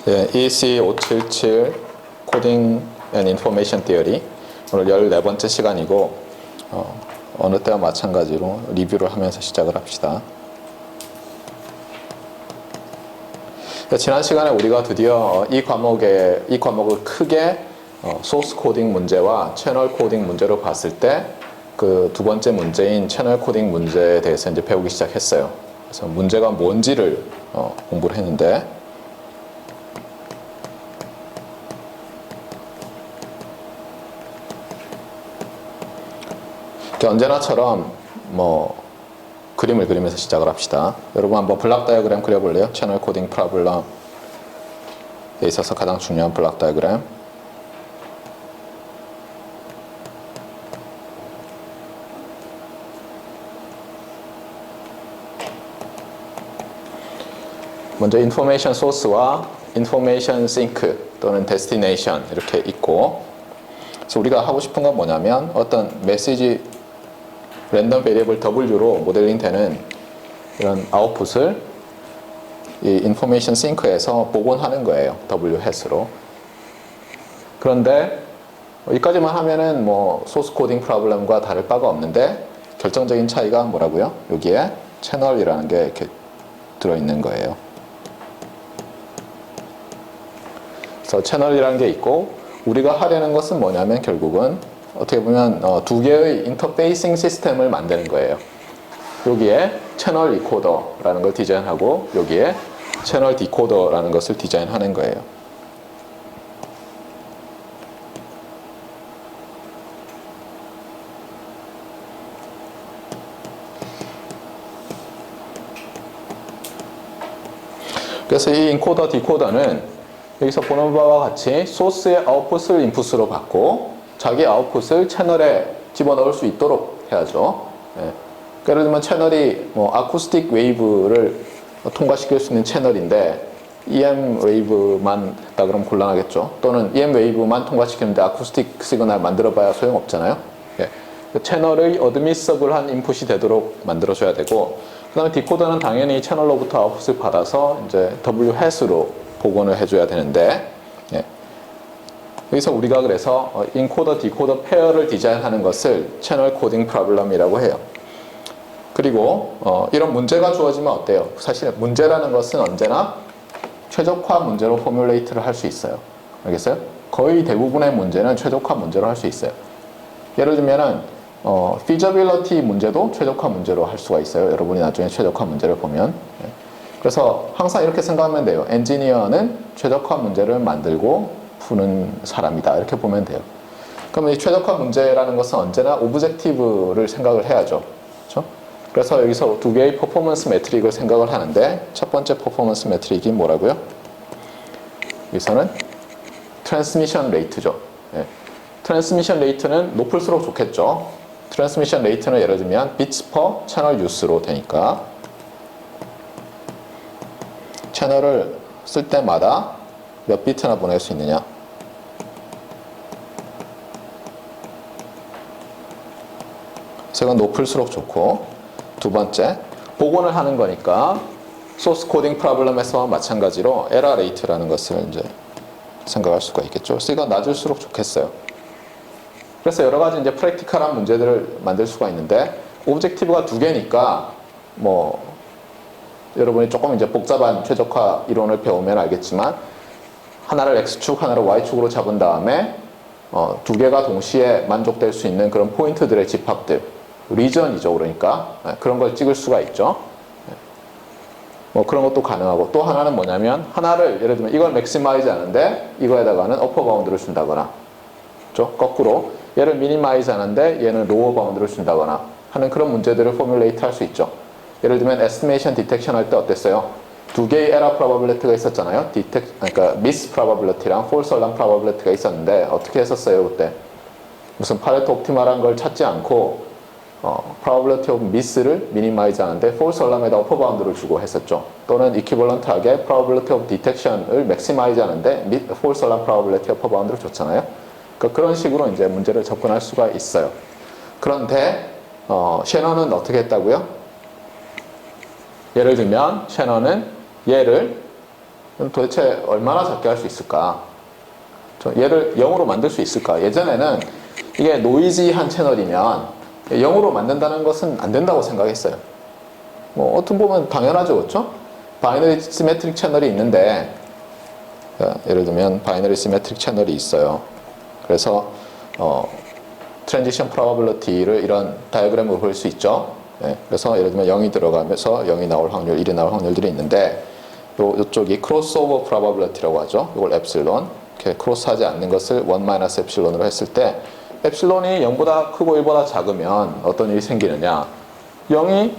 네, EC 577 코딩 앤 인포메이션 티어리 오늘 14번째 시간이고 어느 때와 마찬가지로 리뷰를 하면서 시작을 합시다. 지난 시간에 우리가 드디어 이 과목을 크게 소스 코딩 문제와 채널 코딩 문제로 봤을 때 그 두 번째 문제인 채널 코딩 문제에 대해서 이제 배우기 시작했어요. 그래서 문제가 뭔지를 공부를 했는데 언제나처럼 그림을 그리면서 시작을 합시다. 여러분 한번 블락 다이어그램 그려볼래요? 채널 코딩 프로블럼에 있어서 가장 중요한 블락 다이어그램. 먼저 인포메이션 소스와 인포메이션 싱크 또는 데스티네이션 이렇게 있고, 그래서 우리가 하고 싶은 건 뭐냐면 어떤 메시지 랜덤 베리어블 W로 모델링 되는 이런 아웃풋을 이 인포메이션 싱크에서 복원하는 거예요. W-로. 그런데 여기까지만 하면은 소스 코딩 프로블럼과 다를 바가 없는데 결정적인 차이가 뭐라고요? 여기에 채널이라는 게 이렇게 들어있는 거예요. 그래서 채널이라는 게 있고, 우리가 하려는 것은 뭐냐면 결국은 어떻게 보면 두 개의 인터페이싱 시스템을 만드는 거예요. 여기에 채널 리코더라는 걸 디자인하고 여기에 채널 디코더라는 것을 디자인하는 거예요. 그래서 이 인코더 디코더는 여기서 보는 바와 같이 소스의 아웃풋을 인풋으로 받고 자기 아웃풋을 채널에 집어넣을 수 있도록 해야죠. 예. 예를 들면 채널이 아쿠스틱 웨이브를 통과시킬 수 있는 채널인데 EM 웨이브만 있다 그러면 곤란하겠죠. 또는 EM 웨이브만 통과시키는데 아쿠스틱 시그널 만들어봐야 소용없잖아요. 예. 그 채널의 어드미서블한 인풋이 되도록 만들어줘야 되고, 그 다음에 디코더는 당연히 채널로부터 아웃풋을 받아서 이제 W-로 복원을 해줘야 되는데, 예. 여기서 우리가 그래서 인코더 디코더 페어를 디자인하는 것을 채널 코딩 프로블럼이라고 해요. 그리고 이런 문제가 주어지면 어때요? 사실 문제라는 것은 언제나 최적화 문제로 포뮬레이트를 할 수 있어요. 알겠어요? 거의 대부분의 문제는 최적화 문제로 할 수 있어요. 예를 들면은 feasibility 문제도 최적화 문제로 할 수가 있어요. 여러분이 나중에 최적화 문제를 보면. 그래서 항상 이렇게 생각하면 돼요. 엔지니어는 최적화 문제를 만들고 푸는 사람이다. 이렇게 보면 돼요. 그러면 이 최적화 문제라는 것은 언제나 오브젝티브를 생각을 해야죠. 그렇죠? 그래서 여기서 두 개의 퍼포먼스 매트릭을 생각을 하는데, 첫 번째 퍼포먼스 매트릭이 뭐라고요? 여기서는 트랜스미션 레이트죠. 예. 트랜스미션 레이트는 높을수록 좋겠죠. 트랜스미션 레이트는 예를 들면 비츠 퍼 채널 유스로 되니까 채널을 쓸 때마다 몇 비트나 보낼 수 있느냐. 그래서 이건 높을수록 좋고, 두 번째 복원을 하는 거니까 소스 코딩 프로블럼에서와 마찬가지로 에러 레이트라는 것을 이제 생각할 수가 있겠죠. 그래서 이건 낮을수록 좋겠어요. 그래서 여러 가지 이제 프랙티컬한 문제들을 만들 수가 있는데, 오브젝티브가 두 개니까 여러분이 조금 이제 복잡한 최적화 이론을 배우면 알겠지만, 하나를 X축, 하나를 Y축으로 잡은 다음에 두 개가 동시에 만족될 수 있는 그런 포인트들의 집합들, 리전이죠. 그러니까 그런 걸 찍을 수가 있죠. 그런 것도 가능하고, 또 하나는 뭐냐면 하나를 예를 들면 이걸 맥시마이즈 하는데 이거에다가는 어퍼 바운드를 준다거나, 그렇죠? 거꾸로 얘를 미니마이즈 하는데 얘는 로어 바운드를 준다거나 하는 그런 문제들을 포뮬레이트 할 수 있죠. 예를 들면 에스티메이션 디텍션 할 때 어땠어요? 두 개의 에러 프로바빌리티가 있었잖아요. 그러니까 미스 프로바빌리티랑 폴스 얼람 프로바빌리티가 있었는데 어떻게 했었어요 그때? 무슨 파레토 옵티멀한 걸 찾지 않고 probability of miss를 미니마이즈 하는데 false alarm에다 upper bound를 주고 했었죠. 또는 equivalent하게 probability of detection을 maximize 하는데 false alarm probability upper bound를 줬잖아요. 그러니까 그런 식으로 이제 문제를 접근할 수가 있어요. 그런데 셰넌은 어떻게 했다고요? 예를 들면 셰넌은 얘를 그럼 도대체 얼마나 작게 할 수 있을까? 얘를 0으로 만들 수 있을까? 예전에는 이게 노이지한 채널이면 0으로 만든다는 것은 안 된다고 생각했어요. 뭐 어떤 보면 당연하죠, 그렇죠? 바이너리 시메트릭 채널이 있는데, 예를 들면 바이너리 시메트릭 채널이 있어요. 그래서 트랜지션 프로바빌리티를 이런 다이어그램으로 볼 수 있죠. 그래서 예를 들면 0이 들어가면서 0이 나올 확률, 1이 나올 확률들이 있는데, 요쪽이 크로스오버 프로바빌리티라고 하죠. 이걸 엡실론. 이렇게 크로스하지 않는 것을 1 엡실론으로 했을 때, 엡실론이 0보다 크고 1보다 작으면 어떤 일이 생기느냐? 0이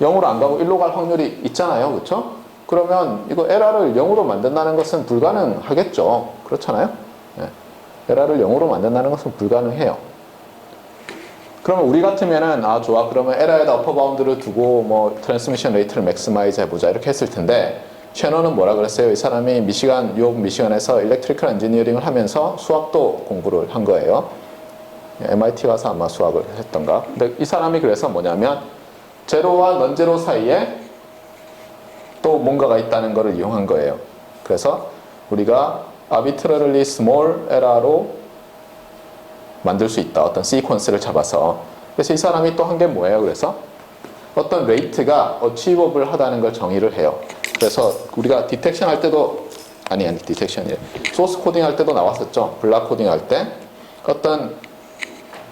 0으로 안 가고 1로 갈 확률이 있잖아요. 그렇죠? 그러면 이거 에라를 0으로 만든다는 것은 불가능하겠죠. 그렇잖아요? 에라를 0으로 만든다는 것은 불가능해요. 그러면 우리 같으면은 좋아, 그러면 에라에다 어퍼 바운드를 두고 뭐 트랜스미션 레이트를 맥시마이즈 해보자 이렇게 했을 텐데, 셰넌은 뭐라 그랬어요? 이 사람이 뉴욕 미시간에서 일렉트리컬 엔지니어링을 하면서 수학도 공부를 한 거예요. MIT 가서 아마 수학을 했던가. 근데 이 사람이 그래서 뭐냐면 제로와 넌제로 사이에 또 뭔가가 있다는 것을 이용한 거예요. 그래서 우리가 arbitrarily small error로 만들 수 있다. 어떤 시퀀스를 잡아서. 그래서 이 사람이 또 한 게 뭐예요? 그래서 어떤 레이트가 achievable 하다는 걸 정의를 해요. 그래서 우리가 디텍션 할 때도 디텍션이래. 소스 코딩 할 때도 나왔었죠. 블락 코딩 할 때 어떤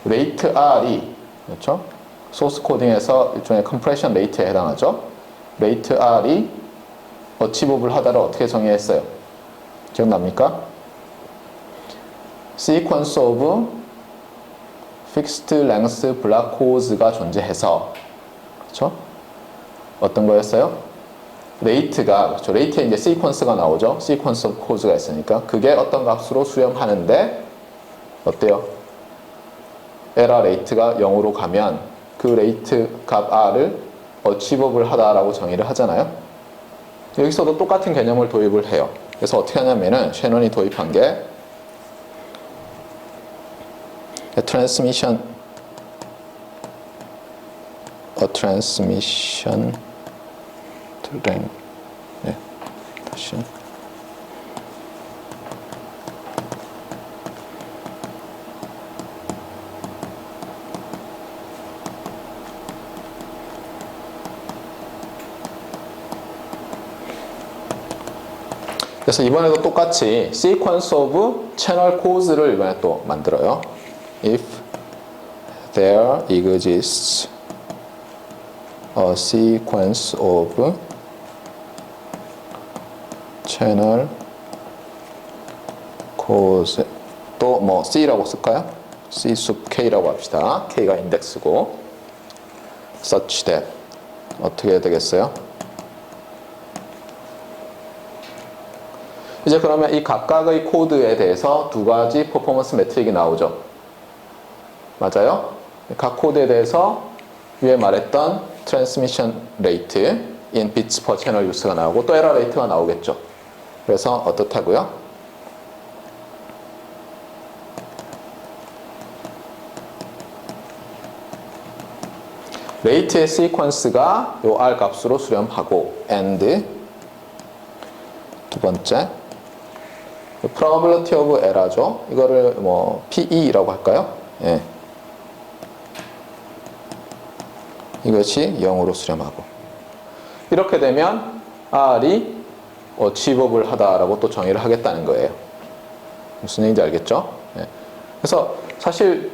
레이트 R이, 그렇죠? 소스 코딩에서 일종의 컴프레션 레이트에 해당하죠. 레이트 R이 achievable 하다를 어떻게 정의했어요? 기억납니까? sequence of fixed length block codes가 존재해서, 그렇죠? 어떤 거였어요? 레이트가, 그렇죠? 레이트에 이제 시퀀스가 나오죠. 시퀀스 오브 코드가 있으니까 그게 어떤 값으로 수렴하는데 어때요? 에라 레이트가 0으로 가면 그 레이트 값 R을 어치버블 하다라고 정의를 하잖아요. 여기서도 똑같은 개념을 도입을 해요. 그래서 어떻게 하냐면은 셰넌이 도입한 게 transmission 다시. 그래서 이번에도 똑같이 sequence of channel codes를 이번에 또 만들어요. If there exists a sequence of channel codes, 또 뭐 C라고 쓸까요? C 숲 K라고 합시다. K가 인덱스고, such that 어떻게 해야 되겠어요? 이제 그러면 이 각각의 코드에 대해서 두 가지 퍼포먼스 매트릭이 나오죠. 맞아요? 각 코드에 대해서 위에 말했던 트랜스미션 레이트 in bits per channel use가 나오고 또 에러 레이트가 나오겠죠. 그래서 어떻다고요? 레이트의 시퀀스가 요 R 값으로 수렴하고 and 두 번째 probability of error죠. 이거를 뭐 PE라고 할까요? 예. 이것이 0으로 수렴하고 이렇게 되면 R이 achievable 하다라고 또 정의를 하겠다는 거예요. 무슨 얘기인지 알겠죠? 예. 그래서 사실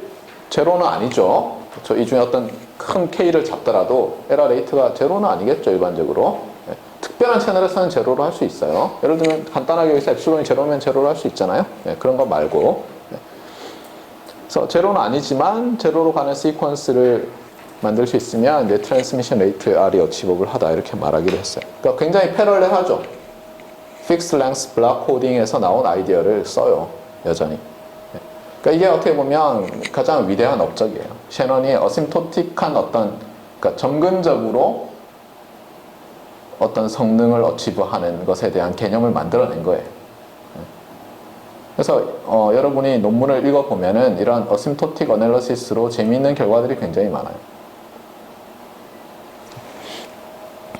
제로는 아니죠. 그렇죠? 이 중에 어떤 큰 K를 잡더라도 에러 레이트가 제로는 아니겠죠, 일반적으로. 예. 특별한 채널에서는 제로로 할 수 있어요. 예를 들면 간단하게 여기서 엡실론이 제로면 제로로 할 수 있잖아요. 예. 그런 거 말고. 예. 그래서 제로는 아니지만 제로로 가는 시퀀스를 만들 수 있으면 이제 트랜스미션 레이트 R이 어치버블 하다 이렇게 말하기로 했어요. 그러니까 굉장히 패럴렐하죠. 픽스 랭스 블락 코딩에서 나온 아이디어를 써요, 여전히. 그러니까 이게 어떻게 보면 가장 위대한 업적이에요. 셰넌이 어심토틱한 어떤, 그러니까 점근적으로 어떤 성능을 어치브하는 것에 대한 개념을 만들어낸 거예요. 그래서 여러분이 논문을 읽어보면은 이런 어심토틱 어널리시스로 재미있는 결과들이 굉장히 많아요.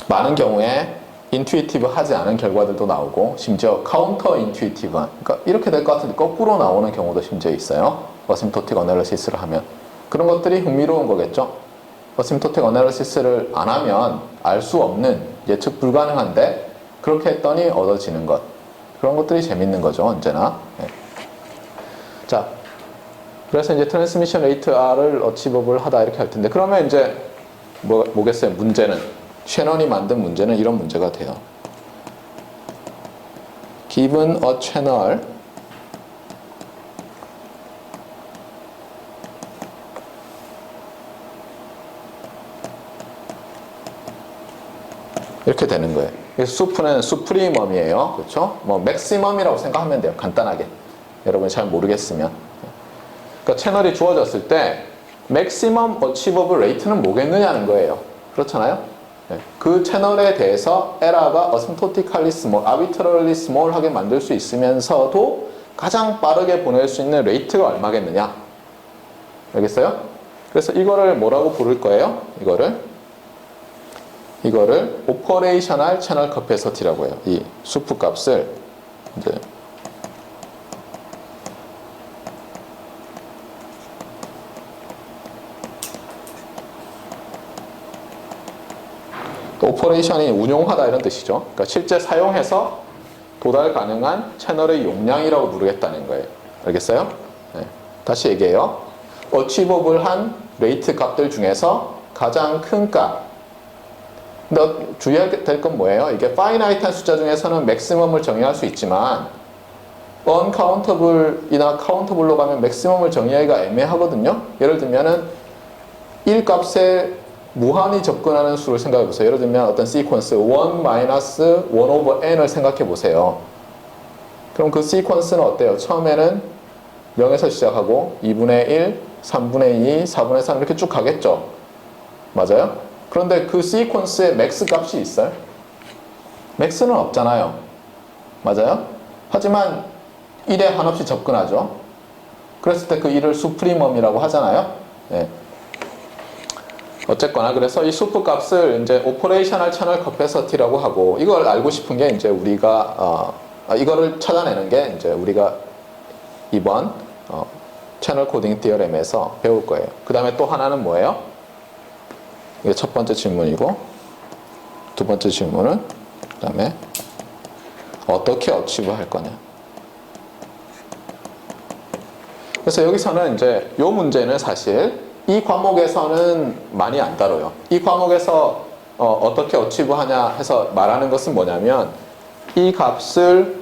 많은 경우에 인투이티브 하지 않은 결과들도 나오고 심지어 카운터 인투이티브 그러니까 이렇게 될 것 같은데 거꾸로 나오는 경우도 심지어 있어요. 어심토틱 어널리시스를 하면 그런 것들이 흥미로운 거겠죠. 어심토틱 어널리시스를 안 하면 알 수 없는 예측 불가능한데 그렇게 했더니 얻어지는 것 그런 것들이 재밌는 거죠. 언제나. 네. 자, 그래서 이제 트랜스미션 레이트 R을 어치버블 하다 이렇게 할 텐데 그러면 이제 뭐겠어요? 문제는 셰넌이 만든 문제는 이런 문제가 돼요. Given a channel 이렇게 되는 거예요. 수프는 수프리멈이에요. 그렇죠? 뭐 맥시멈이라고 생각하면 돼요. 간단하게. 여러분이 잘 모르겠으면. 그러니까 채널이 주어졌을 때 맥시멈 어치버블 레이트는 뭐겠느냐는 거예요. 그렇잖아요? 네. 그 채널에 대해서 에러가 어심토틱할리 스몰, 아비트럴리 스몰하게 만들 수 있으면서도 가장 빠르게 보낼 수 있는 레이트가 얼마겠느냐. 알겠어요? 그래서 이거를 뭐라고 부를 거예요? 이거를 오퍼레이셔널 채널 커패서티라고 해요. 이 수프 값을 이제 오퍼레이션이 운용하다 이런 뜻이죠. 그러니까 실제 사용해서 도달 가능한 채널의 용량이라고 부르겠다는 거예요. 알겠어요? 네. 다시 얘기해요. 어치버블한 레이트 값들 중에서 가장 큰 값. 근데 주의해야 될 건 뭐예요? 이게 파이나이트한 숫자 중에서는 맥시멈을 정의할 수 있지만 언카운터블이나 카운터블로 가면 맥시멈을 정의하기가 애매하거든요. 예를 들면은 1 값에 무한히 접근하는 수를 생각해 보세요. 예를 들면 어떤 시퀀스 1 over n을 생각해 보세요. 그럼 그 시퀀스는 어때요? 처음에는 0에서 시작하고 2분의 1, 3분의 2, 4분의 3 이렇게 쭉 가겠죠. 맞아요? 그런데 그 시퀀스에 맥스 값이 있어요? 맥스는 없잖아요. 맞아요? 하지만 1에 한없이 접근하죠. 그랬을 때 그 1을 수프리멈이라고 하잖아요. 네. 어쨌거나 그래서 이 수프 값을 이제 오퍼레이셔널 채널 커패서티라고 하고 이걸 알고 싶은 게 이제 우리가 이거를 찾아내는 게 이제 우리가 이번 채널 코딩 디어렘에서 배울 거예요. 그 다음에 또 하나는 뭐예요? 이게 첫 번째 질문이고 두 번째 질문은 그 다음에 어떻게 어치브 할 거냐. 그래서 여기서는 이제 이 문제는 사실 이 과목에서는 많이 안 다뤄요. 이 과목에서 어떻게 어치브 하냐 해서 말하는 것은 뭐냐면 이 값을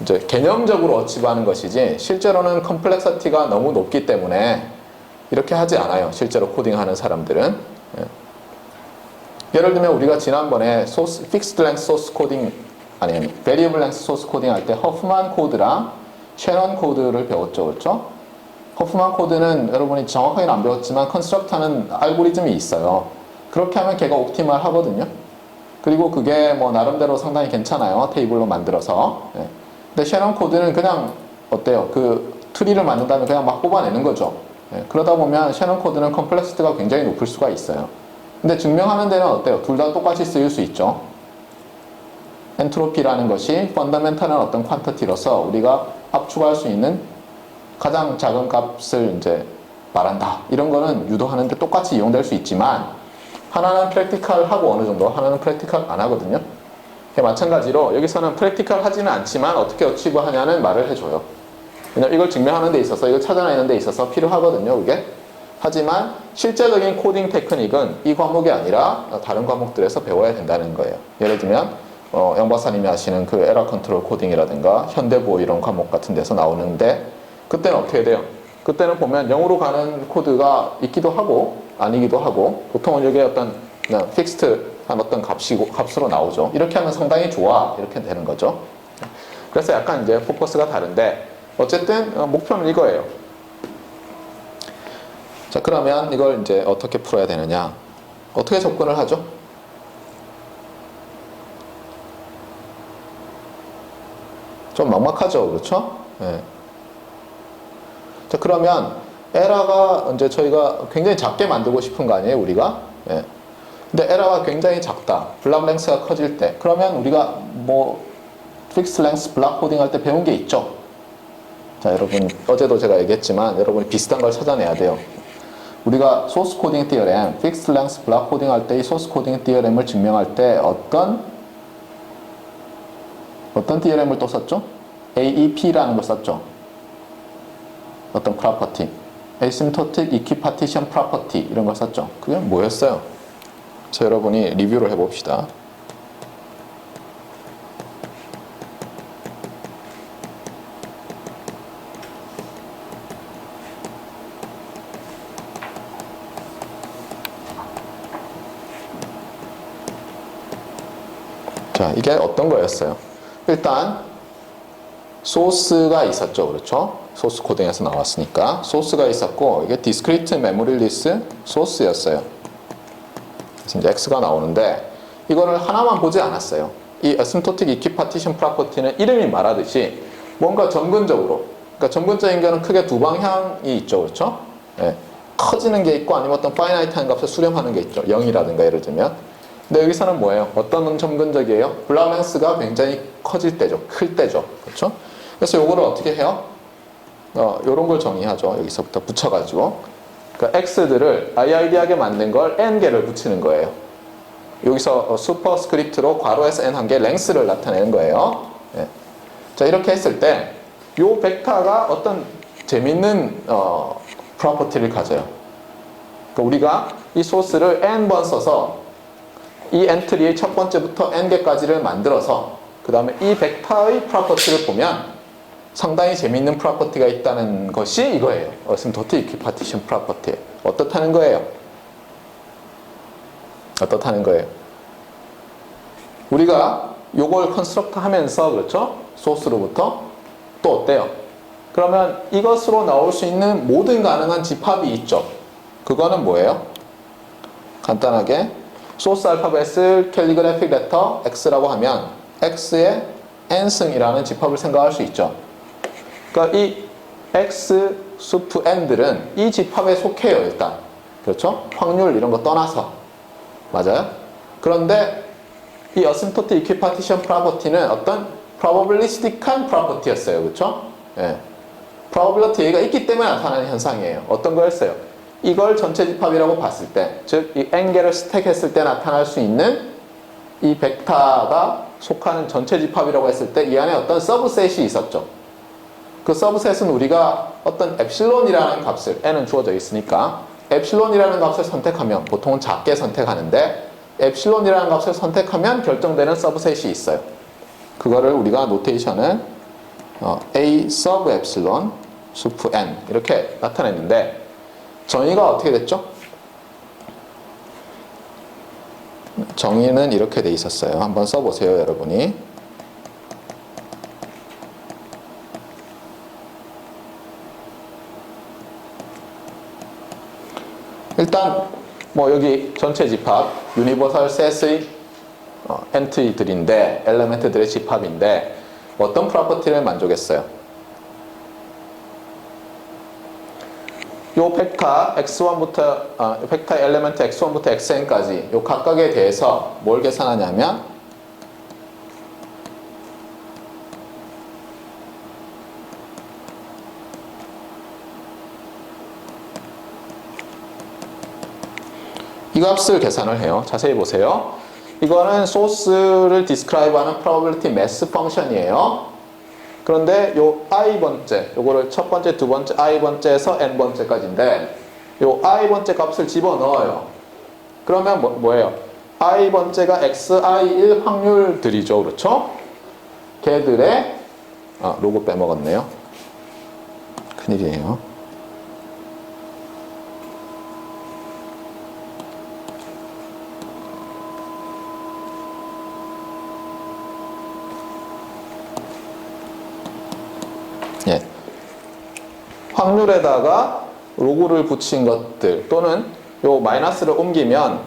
이제 개념적으로 어치브 하는 것이지 실제로는 컴플렉서티가 너무 높기 때문에 이렇게 하지 않아요. 실제로 코딩하는 사람들은. 예를 들면 우리가 지난번에 픽스드 랭스 소스 코딩 아니 베리어블 랭스 소스 코딩 할 때 허프만 코드랑 셰넌 코드를 배웠죠. 그렇죠? 허프만 코드는 여러분이 정확하게는 안 배웠지만 컨스트럭트하는 알고리즘이 있어요. 그렇게 하면 걔가 옵티멀 하거든요. 그리고 그게 뭐 나름대로 상당히 괜찮아요. 테이블로 만들어서. 네. 근데 셰넌 코드는 그냥 어때요? 그 트리를 만든 다음에 그냥 막 뽑아내는 거죠. 네. 그러다 보면 셰넌 코드는 컴플렉시티가 굉장히 높을 수가 있어요. 근데 증명하는 데는 어때요? 둘 다 똑같이 쓰일 수 있죠. 엔트로피라는 것이 펀더멘탈한 어떤 퀀터티로서 우리가 압축할 수 있는 가장 작은 값을 이제 말한다. 이런 거는 유도하는데 똑같이 이용될 수 있지만 하나는 프랙티컬하고 어느 정도 하나는 프랙티컬 안 하거든요. 마찬가지로 여기서는 프랙티컬 하지는 않지만 어떻게 어치브 하냐는 말을 해줘요. 왜냐면 이걸 증명하는 데 있어서 이걸 찾아내는 데 있어서 필요하거든요. 그게. 하지만 실제적인 코딩 테크닉은 이 과목이 아니라 다른 과목들에서 배워야 된다는 거예요. 예를 들면 영 박사님이 하시는 그 에러 컨트롤 코딩이라든가 현대보호 이런 과목 같은 데서 나오는데 그때는 어떻게 돼요? 그때는 보면 0으로 가는 코드가 있기도 하고 아니기도 하고 보통은 이게 어떤 그냥 픽스트한 어떤 값으로 나오죠. 이렇게 하면 상당히 좋아. 이렇게 되는 거죠. 그래서 약간 이제 포커스가 다른데 어쨌든 목표는 이거예요. 자, 그러면 이걸 이제 어떻게 풀어야 되느냐? 어떻게 접근을 하죠? 좀 막막하죠, 그렇죠? 네. 자, 그러면 에러가 이제 저희가 굉장히 작게 만들고 싶은 거 아니에요, 우리가? 네. 근데 에러가 굉장히 작다. 블락 랭스가 커질 때. 그러면 우리가 뭐 픽스 랭스 블락 코딩 할 때 배운 게 있죠. 자, 여러분 어제도 제가 얘기했지만 여러분이 비슷한 걸 찾아내야 돼요. 우리가 소스 코딩 디어렘, 픽스 랭스 블락 코딩 할 때 이 소스 코딩 디어렘을 증명할 때 어떤 디어렘을 또 썼죠? AEP라는 걸 썼죠. 어떤 프로퍼티, Asymptotic Equipartition Property 이런 걸 썼죠. 그게 뭐였어요? 자, 여러분이 리뷰를 해봅시다. 자, 이게 어떤 거였어요? 일단 소스가 있었죠. 그렇죠? 소스 코딩에서 나왔으니까 소스가 있었고 이게 discrete memory list 소스였어요. 그래서 이제 X가 나오는데 이거를 하나만 보지 않았어요. 이 asymptotic equipartition property는 이름이 말하듯이 뭔가 점근적으로, 그러니까 점근적인 거는 크게 두 방향이 있죠. 그렇죠? 네. 커지는 게 있고 아니면 어떤 finite한 값을 수렴하는 게 있죠. 0이라든가 예를 들면. 근데 여기서는 뭐예요? 어떤 점근적이에요? 블락 랭스가 굉장히 커질 때죠. 클 때죠. 그렇죠? 그래서 요거를 어떻게 해요? 요런 걸 정의하죠. 여기서부터 붙여가지고. 그러니까 x들을 IID하게 만든 걸 n개를 붙이는 거예요. 여기서 슈퍼스크립트로 괄호에서 n 한 개 랭스를 나타내는 거예요. 네. 자, 이렇게 했을 때 요 벡터가 어떤 재밌는 프로퍼티를 가져요. 그러니까 우리가 이 소스를 n번 써서 이 엔트리의 첫 번째부터 n개까지를 만들어서 그 다음에 이 벡터의 프로퍼티를 보면 상당히 재미있는 프로퍼티가 있다는 것이 이거예요. asymptotic equipartition property. 어떻다는 거예요? 어떻다는 거예요? 우리가 요걸 컨스트럭트 하면서 그렇죠? 소스로부터 또 어때요? 그러면 이것으로 나올 수 있는 모든 가능한 집합이 있죠. 그거는 뭐예요? 간단하게 소스 알파벳을 캘리그래픽 레터 X라고 하면 X의 n승이라는 집합을 생각할 수 있죠. 그러니까 이 X 수프 n들은 이 집합에 속해요. 일단 그렇죠? 확률 이런 거 떠나서 맞아요? 그런데 이 asymptotic equipartition property는 어떤 probabilistic한 property였어요. 그렇죠? 예. probability가 있기 때문에 나타나는 현상이에요. 어떤 거였어요? 이걸 전체 집합이라고 봤을 때, 즉 이 n개를 스택했을 때 나타날 수 있는 이 벡터가 속하는 전체 집합이라고 했을 때 이 안에 어떤 서브셋이 있었죠. 그 서브셋은 우리가 어떤 엡실론이라는 값을, n은 주어져 있으니까 엡실론이라는 값을 선택하면 보통은 작게 선택하는데 엡실론이라는 값을 선택하면 결정되는 서브셋이 있어요. 그거를 우리가 노테이션을 A sub epsilon 수프 n 이렇게 나타냈는데 정의가 어떻게 됐죠? 정의는 이렇게 돼 있었어요. 한번 써보세요, 여러분이. 일단 뭐 여기 전체 집합, 유니버설 셋의 엔트리들인데, 엘레멘트들의 집합인데 어떤 프로퍼티를 만족했어요? 요 벡터 x1부터 벡터 엘레멘트 x1부터 xn까지 요 각각에 대해서 뭘 계산하냐면 이 값을 계산을 해요. 자세히 보세요. 이거는 소스를 디스크라이브하는 probability mass 펑션이에요. 그런데 요 i번째, 요거를 첫 번째, 두 번째, i번째에서 n번째까지인데 요 i번째 값을 집어넣어요. 그러면 뭐예요? i번째가 xi1 확률들이죠. 그렇죠? 걔들의 로고 빼먹었네요. 큰일이에요. 예. 확률에다가 로그를 붙인 것들 또는 요 마이너스를 옮기면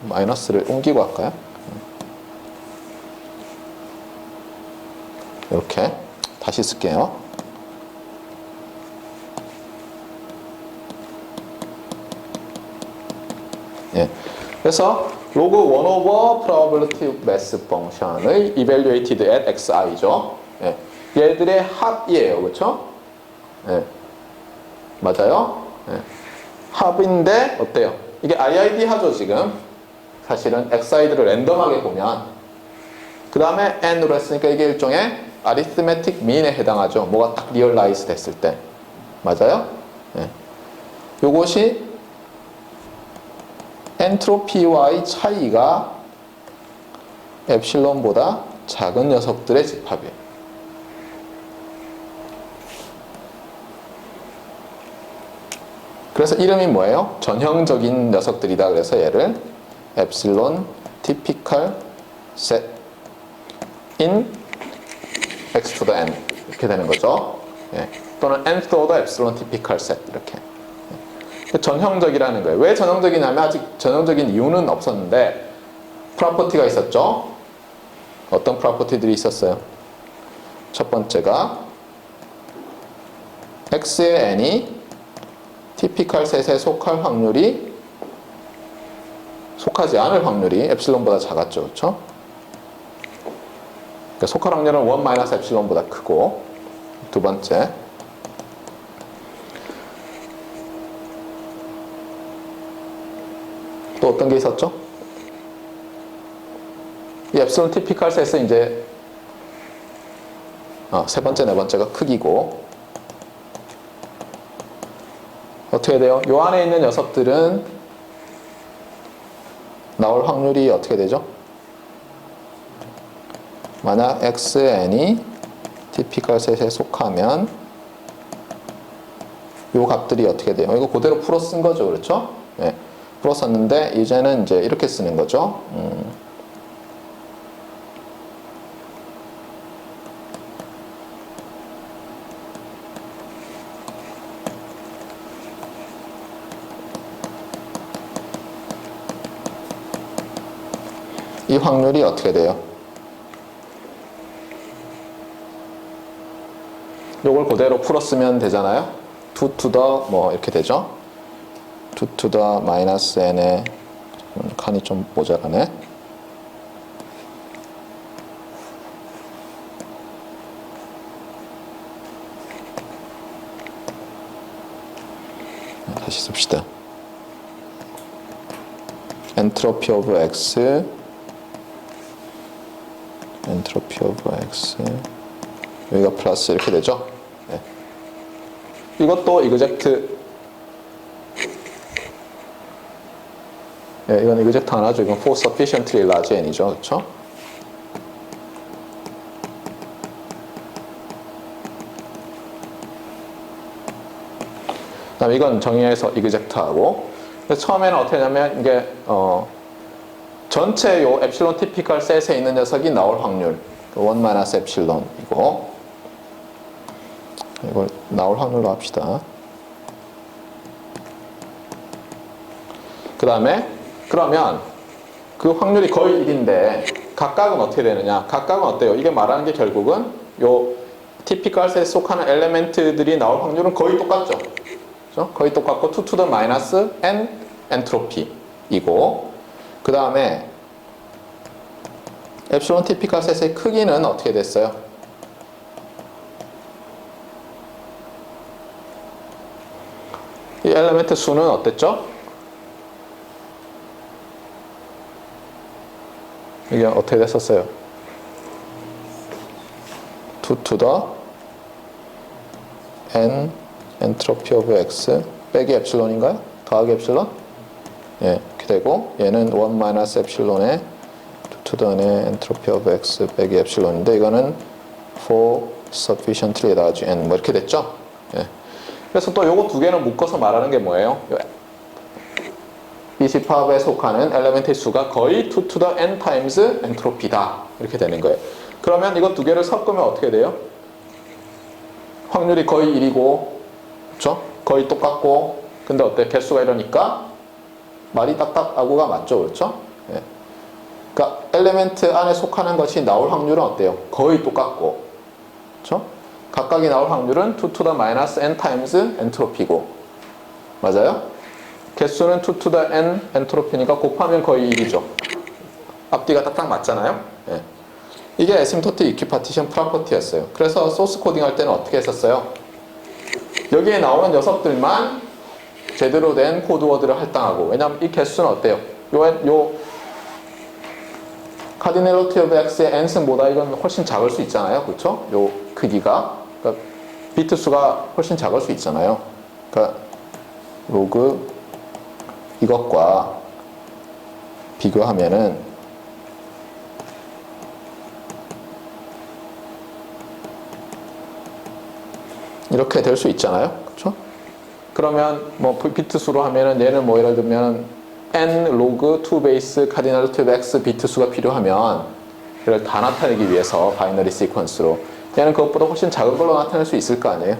마이너스를 옮기고 할까요? 이렇게 다시 쓸게요. 예. 그래서 log 1 over probability mass function의 evaluated at xi죠. 예. 얘들의 합이에요. 그렇죠? 예. 맞아요? 예. 합인데 어때요? 이게 IID 하죠 지금. 사실은 xi들을 랜덤하게 보면 그 다음에 n으로 했으니까 이게 일종의 arithmetic mean에 해당하죠. 뭐가 딱 리얼라이즈 됐을 때. 맞아요? 예. 요것이 엔트로피와의 차이가 엡실론보다 작은 녀석들의 집합이에요. 그래서 이름이 뭐예요? 전형적인 녀석들이다. 그래서 얘를 엡실론 티피컬 셋 in x to the n 이렇게 되는 거죠. 예. 또는 nth order 엡실론 티피컬 셋 이렇게. 전형적이라는 거예요. 왜 전형적이냐면 아직 전형적인 이유는 없었는데 프로퍼티가 있었죠. 어떤 프로퍼티들이 있었어요? 첫 번째가 x의 n이 티피컬 셋에 속할 확률이 속하지 않을 확률이 엡실론보다 작았죠. 그렇죠? 그러니까 속할 확률은 1 마이너스 엡실론보다 크고 두 번째 또 어떤 게 있었죠? 이 엡실론 티피컬 셋은 이제 세 번째, 네 번째가 크기고 어떻게 돼요? 요 안에 있는 녀석들은 나올 확률이 어떻게 되죠? 만약 xn이 티피컬 셋에 속하면 요 값들이 어떻게 돼요? 이거 그대로 풀어 쓴 거죠. 그렇죠? 네. 풀어 썼는데 이제는 이제 이렇게 쓰는 거죠. 이 확률이 어떻게 돼요? 요걸 그대로 풀었으면 되잖아요. 2 to the 뭐 이렇게 되죠. 2 to the 마이너스 n에 칸이 좀 모자라네. 다시 씁시다. 엔트로피 오브 x 엔트로피 오브 x 여기가 플러스 이렇게 되죠. 네. 이것도 이그젝트 이건 이그젝트 안 하죠. 이건 for sufficiently large n이죠. 그렇죠? 그다음 이건 정의해서 이그젝트하고 처음에는 어떻게 하냐면 이게 전체 요 엡실론 티피컬 셋에 있는 녀석이 나올 확률 1 마이너스 엡실론이고 이걸 나올 확률로 합시다. 그 다음에 그러면 그 확률이 거의 1인데 각각은 어떻게 되느냐? 각각은 어때요? 이게 말하는 게 결국은 요 티피컬 셋에 속하는 엘레멘트들이 나올 확률은 거의 똑같죠. 그렇죠? 거의 똑같고 2 to the 마이너스 n 엔트로피이고 그 다음에 엡실론 티피컬 셋의 크기는 어떻게 됐어요? 이 엘레멘트 수는 어땠죠? 이게 어떻게 됐었어요? 2 to the n 엔트로피 오브 x 빼기 엡실론인가요? 더하기 엡실론? 예, 이렇게 되고 얘는 1 마이너스 엡실론에 2 to the n의 엔트로피 오브 x 빼기 엡실론인데 이거는 for sufficiently large n 뭐 이렇게 됐죠? 예. 그래서 또 요거 두 개는 묶어서 말하는 게 뭐예요? 이 집합에 속하는 엘레멘트의 수가 거의 2 to the n times 엔트로피다 이렇게 되는 거예요. 그러면 이거 두 개를 섞으면 어떻게 돼요? 확률이 거의 1이고 그렇죠? 거의 똑같고 근데 어때? 개수가 이러니까 말이 딱딱하고가 맞죠? 그렇죠? 예. 그러니까 엘레멘트 안에 속하는 것이 나올 확률은 어때요? 거의 똑같고 그렇죠? 각각이 나올 확률은 2 to the minus n times 엔트로피고 맞아요? 개수는 2 to the n 엔트로피니까 곱하면 거의 1이죠. 앞뒤가 딱딱 맞잖아요. 예. 이게 asymptotic equipartition property였어요. 그래서 소스 코딩 할 때는 어떻게 했었어요? 여기에 나오는 녀석들만 제대로 된 코드워드를 할당하고, 왜냐면 이 개수는 어때요? 요 cardinality of x의 n승 보다 이건 훨씬 작을 수 있잖아요. 그렇죠? 요 크기가, 그러니까 비트 수가 훨씬 작을 수 있잖아요. 그러니까 로그 이것과 비교하면은 이렇게 될 수 있잖아요. 그렇죠? 그러면 뭐 비트 수로 하면은 얘는 뭐 예를 들면 n 로그 2 베이스 cardinality of x 비트 수가 필요하면 이를 다 나타내기 위해서 바이너리 시퀀스로 얘는 그것보다 훨씬 작은 걸로 나타낼 수 있을 거 아니에요.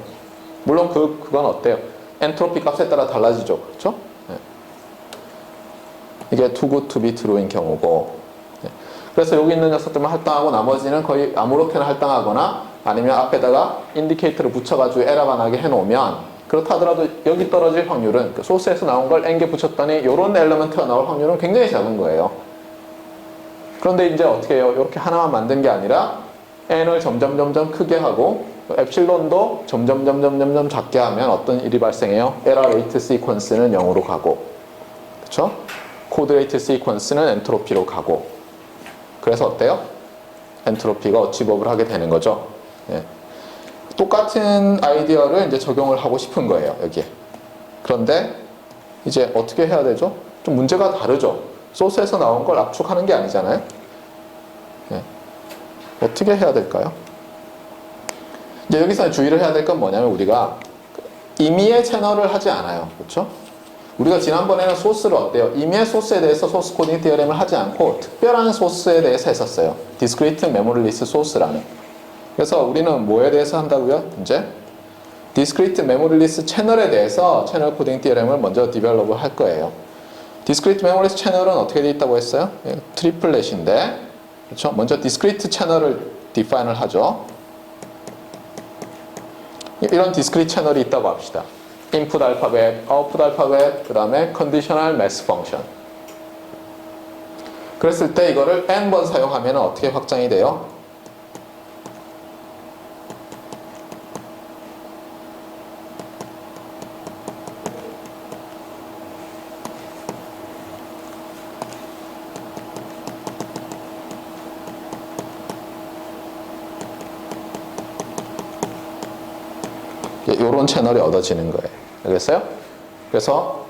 물론 그건 어때요? 엔트로피 값에 따라 달라지죠. 그렇죠? 네. 이게 too good to be true인 경우고, 네. 그래서 여기 있는 녀석들만 할당하고 나머지는 거의 아무렇게나 할당하거나 아니면 앞에다가 인디케이터를 붙여가지고 에러가 나게 해놓으면, 그렇다 하더라도 여기 떨어질 확률은 그 소스에서 나온 걸 n개 붙였더니 이런 엘리먼트가 나올 확률은 굉장히 작은 거예요. 그런데 이제 어떻게 해요? 이렇게 하나만 만든 게 아니라 n을 점점 크게 하고 엡실론도 점점 작게 하면 어떤 일이 발생해요? 에러 레이트 시퀀스는 0으로 가고, 그렇죠? 코드 레이트 시퀀스는 엔트로피로 가고, 그래서 어때요? 엔트로피가 어치버블 하게 되는 거죠. 예. 똑같은 아이디어를 이제 적용을 하고 싶은 거예요, 여기에. 그런데 이제 어떻게 해야 되죠? 좀 문제가 다르죠. 소스에서 나온 걸 압축하는 게 아니잖아요. 예. 어떻게 해야 될까요? 이제 여기서 주의를 해야 될 건 뭐냐면, 우리가 임의의 채널을 하지 않아요. 그렇죠? 우리가 지난번에는 소스를 어때요? 임의의 소스에 대해서 소스 코딩 디어렘을 하지 않고 특별한 소스에 대해서 했었어요. Discrete Memory List Source라는. 그래서 우리는 뭐에 대해서 한다고요? 이제 Discrete Memory List 채널에 대해서 채널 코딩 디어렘을 먼저 디벨롭을 할 거예요. Discrete Memory List 채널은 어떻게 되어 있다고 했어요? 트리플렛인데, 그렇죠? 먼저 Discrete 채널을 디파인을 하죠. 이런 디스크리트 채널이 있다고 합시다. 인풋 알파벳, 아웃풋 알파벳, 그 다음에 컨디셔널 매스 펑션. 그랬을 때 이거를 n번 사용하면 어떻게 확장이 돼요? 이런 채널이 얻어지는 거예요. 알겠어요? 그래서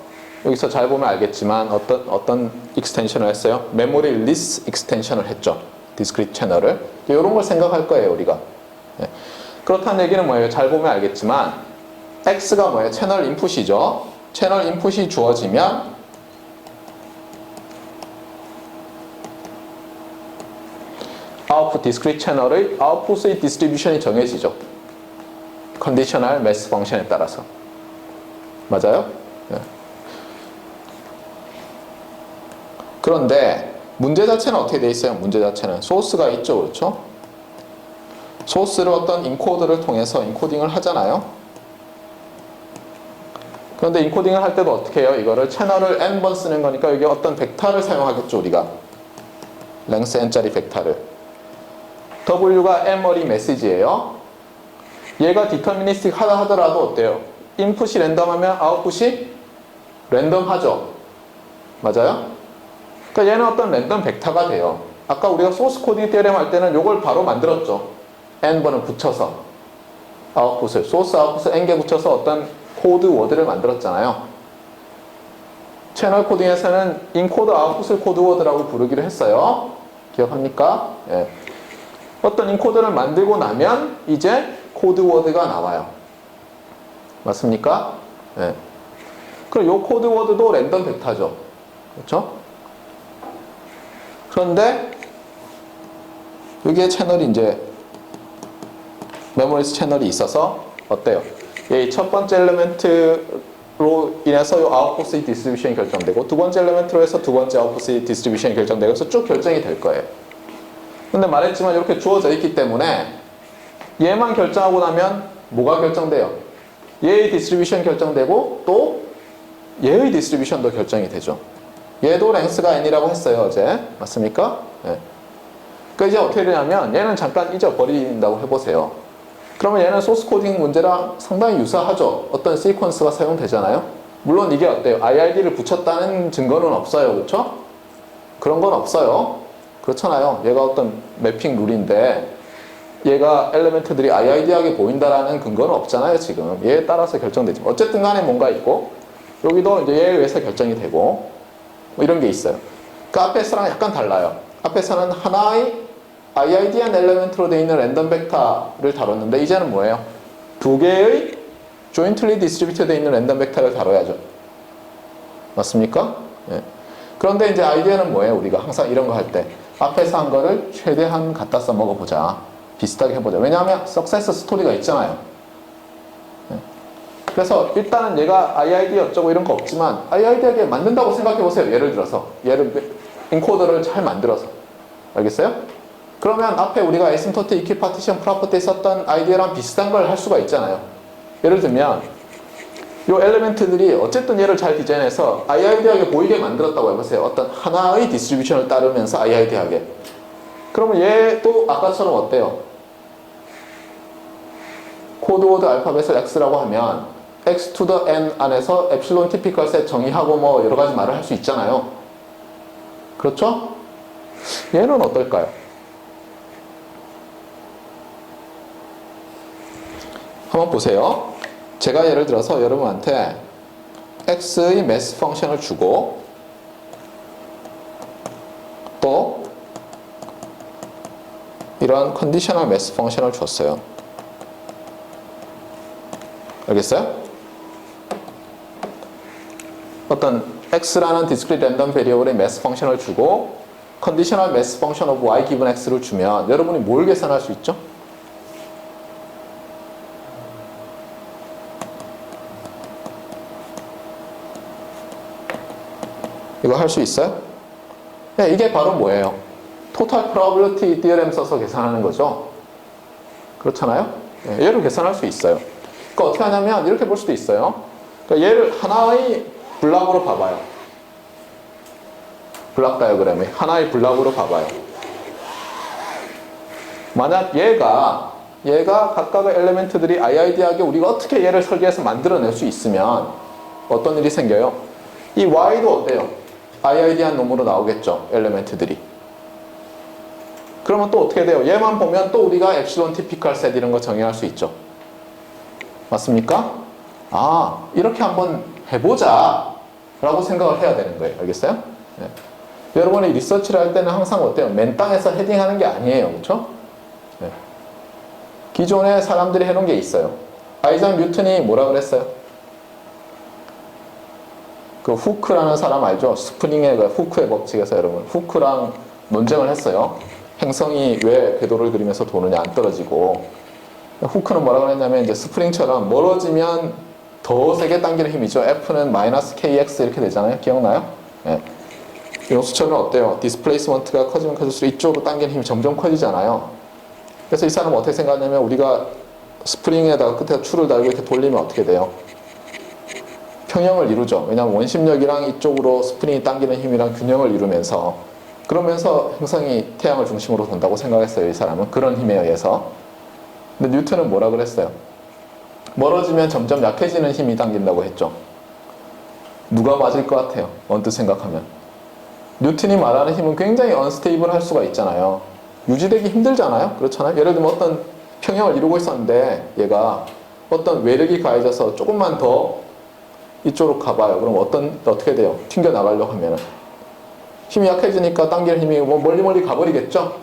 여기서 잘 보면 알겠지만 어떤 익스텐션을 했어요? 메모리 리스 익스텐션을 했죠. 디스크리트 채널을. 이런 걸 생각할 거예요, 우리가. 네. 그렇다는 얘기는 뭐예요? 잘 보면 알겠지만 X가 뭐예요? 채널 인풋이죠. 채널 인풋이 주어지면 아웃풋 디스크리트 채널의 아웃풋의 디스트리뷰션이 정해지죠. 컨디셔널 매스 펑션에 따라서. 맞아요? 네. 그런데 문제 자체는 어떻게 돼 있어요? 문제 자체는 소스가 있죠. 그렇죠? 소스를 어떤 인코더를 통해서 인코딩을 하잖아요. 그런데 인코딩을 할 때도 어떻게 해요? 이거를 채널을 n번 쓰는 거니까 여기 어떤 벡터를 사용하겠죠, 우리가. 랭스 n짜리 벡터를. W가 memory 메시지예요. 얘가 디터미니스틱 하다 하더라도 어때요? 인풋이 랜덤하면 아웃풋이 랜덤하죠. 맞아요? 그러니까 얘는 어떤 랜덤 벡터가 돼요. 아까 우리가 소스 코딩 디어렘 할 때는 이걸 바로 만들었죠. n번을 붙여서 아웃풋을, 소스 아웃풋을 n개 붙여서 어떤 코드 워드를 만들었잖아요. 채널 코딩에서는 인코드 아웃풋을 코드 워드라고 부르기로 했어요. 기억합니까? 예. 어떤 인코드를 만들고 나면 이제 코드 워드가 나와요. 맞습니까? 네. 그럼 이 코드 워드도 랜덤 벡터죠. 그렇죠? 그런데 여기에 채널이 이제 메모리스 채널이 있어서 어때요? 이 첫 번째 엘리멘트로 인해서 이 아웃풋의 디스트리뷰션이 결정되고 두 번째 엘리멘트로 해서 두 번째 아웃풋의 디스트리뷰션이 결정되고 그래서 쭉 결정이 될 거예요. 근데 말했지만 이렇게 주어져 있기 때문에 얘만 결정하고 나면 뭐가 결정돼요? 얘의 디스트리뷰션 결정되고 또 얘의 디스트리뷰션도 결정이 되죠. 얘도 랭스가 n이라고 했어요, 어제. 맞습니까? 예. 그러니까 이제 어떻게 되냐면 얘는 잠깐 잊어버린다고 해보세요. 그러면 얘는 소스 코딩 문제랑 상당히 유사하죠. 어떤 시퀀스가 사용되잖아요. 물론 이게 어때요? IID를 붙였다는 증거는 없어요. 그렇죠? 그런 건 없어요. 그렇잖아요. 얘가 어떤 매핑 룰인데 얘가 엘리멘트들이 IID하게 보인다라는 근거는 없잖아요. 지금 얘에 따라서 결정되지. 어쨌든 간에 뭔가 있고 여기도 이제 얘에 의해서 결정이 되고 뭐 이런 게 있어요. 그 앞에서랑 약간 달라요. 앞에서는 하나의 IID한 엘리멘트로 되어 있는 랜덤 벡터를 다뤘는데 이제는 뭐예요? 두 개의 jointly distributed 되어 있는 랜덤 벡터를 다뤄야죠. 맞습니까? 예. 그런데 이제 아이디어는 뭐예요? 우리가 항상 이런 거 할 때 앞에서 한 거를 최대한 갖다 써먹어보자. 비슷하게 해보자. 왜냐하면 석세스 스토리가 있잖아요. 예. 그래서 일단은 얘가 IID 어쩌고 이런 거 없지만 IID하게 만든다고 생각해보세요. 예를 들어서 인코더를 잘 만들어서. 알겠어요? 그러면 앞에 우리가 에심토트 이퀴파티션 프로퍼티에 썼던 아이디어랑 비슷한 걸 할 수가 있잖아요. 예를 들면 이 엘리멘트들이 어쨌든 얘를 잘 디자인해서 IID하게 보이게 만들었다고 해보세요. 어떤 하나의 디스트리뷰션을 따르면서 IID하게. 그러면 얘도 아까처럼 어때요? 코드워드 알파벳을 X라고 하면 X to the N 안에서 엡실론 티피컬 셋 정의하고 뭐 여러 가지 말을 할 수 있잖아요. 그렇죠? 얘는 어떨까요? 한번 보세요. 제가 예를 들어서 여러분한테 x의 매스 펑션을 주고 또 이런 컨디셔널 매스 펑션을 줬어요. 알겠어요? 어떤 x라는 디스크리트 랜덤 베리어블의 매스 펑션을 주고 컨디셔널 매스 펑션 오브 y 기분 x를 주면 여러분이 뭘 계산할 수 있죠? 이거 할 수 있어요? 네, 이게 바로 뭐예요? 토탈 프로버빌리티 디어렘 써서 계산하는 거죠. 그렇잖아요? 네, 얘를 계산할 수 있어요. 그러니까 어떻게 하냐면 이렇게 볼 수도 있어요. 그러니까 얘를 하나의 블락으로 봐봐요. 블락 다이어그램에 하나의 블락으로 봐봐요. 만약 얘가 각각의 엘리멘트들이 IID하게 우리가 어떻게 얘를 설계해서 만들어낼 수 있으면 어떤 일이 생겨요? 이 Y도 어때요? IID한 놈으로 나오겠죠. 엘리멘트들이. 그러면 또 어떻게 돼요? 얘만 보면 또 우리가 엡실론 티피컬 셋 이런 거 정의할 수 있죠. 맞습니까? 아, 이렇게 한번 해보자 라고 생각을 해야 되는 거예요. 알겠어요? 네. 여러분이 리서치를 할 때는 항상 어때요? 맨 땅에서 헤딩하는 게 아니에요. 그렇죠? 네. 기존에 사람들이 해놓은 게 있어요. 아이작 뉴턴이 뭐라 그랬어요? 그 후크라는 사람 알죠? 스프링의 그 후크의 법칙에서 여러분 후크랑 논쟁을 했어요. 행성이 왜 궤도를 그리면서 도느냐 안 떨어지고 후크는 뭐라고 했냐면 이제 스프링처럼 멀어지면 더 세게 당기는 힘이죠. F는 마이너스 KX 이렇게 되잖아요. 기억나요? 네. 요수처럼 어때요? 디스플레이스먼트가 커지면 커질수록 이쪽으로 당기는 힘이 점점 커지잖아요. 그래서 이 사람은 어떻게 생각하냐면 우리가 스프링에다가 끝에 줄을 달고 이렇게 돌리면 어떻게 돼요? 평형을 이루죠. 왜냐하면 원심력이랑 이쪽으로 스프링이 당기는 힘이랑 균형을 이루면서 그러면서 행성이 태양을 중심으로 돈다고 생각했어요. 이 사람은 그런 힘에 의해서. 근데 뉴턴은 뭐라 그랬어요? 멀어지면 점점 약해지는 힘이 당긴다고 했죠. 누가 맞을 것 같아요? 언뜻 생각하면. 뉴턴이 말하는 힘은 굉장히 언스테이블 할 수가 있잖아요. 유지되기 힘들잖아요. 그렇잖아요. 예를 들면 어떤 평형을 이루고 있었는데 얘가 어떤 외력이 가해져서 조금만 더 이쪽으로 가봐요. 그럼 어떻게 돼요? 튕겨 나가려고 하면은. 힘이 약해지니까 당기는 힘이 뭐 멀리 가버리겠죠?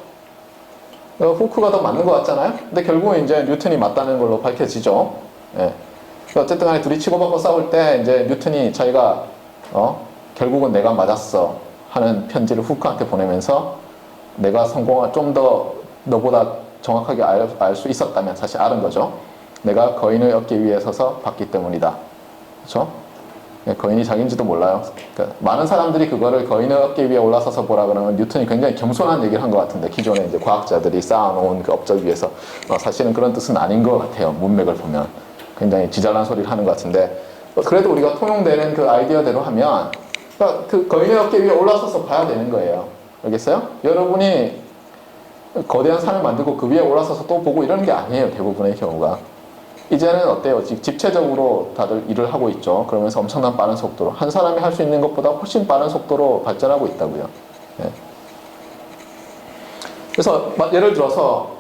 후크가 더 맞는 것 같잖아요? 근데 결국은 이제 뉴턴이 맞다는 걸로 밝혀지죠. 예. 어쨌든 간에 둘이 치고받고 싸울 때 이제 뉴턴이 자기가, 결국은 내가 맞았어. 하는 편지를 후크한테 보내면서 내가 좀 더 너보다 정확하게 알 수 있었다면 사실 아는 거죠. 내가 거인의 어깨 위에 서서 봤기 때문이다. 그렇죠? 거인이 자기인지도 몰라요. 그러니까 많은 사람들이 그거를 거인의 어깨 위에 올라서서 보라 그러면 뉴턴이 굉장히 겸손한 얘기를 한 것 같은데 기존에 이제 과학자들이 쌓아놓은 그 업적 위에서 사실은 그런 뜻은 아닌 것 같아요. 문맥을 보면 굉장히 지잘난 소리를 하는 것 같은데 그래도 우리가 통용되는 그 아이디어대로 하면 그러니까 그 거인의 어깨 위에 올라서서 봐야 되는 거예요. 알겠어요? 여러분이 거대한 산을 만들고 그 위에 올라서서 또 보고 이러는 게 아니에요. 대부분의 경우가. 이제는 어때요? 집체적으로 다들 일을 하고 있죠. 그러면서 엄청난 빠른 속도로. 한 사람이 할 수 있는 것보다 훨씬 빠른 속도로 발전하고 있다고요. 네. 그래서 예를 들어서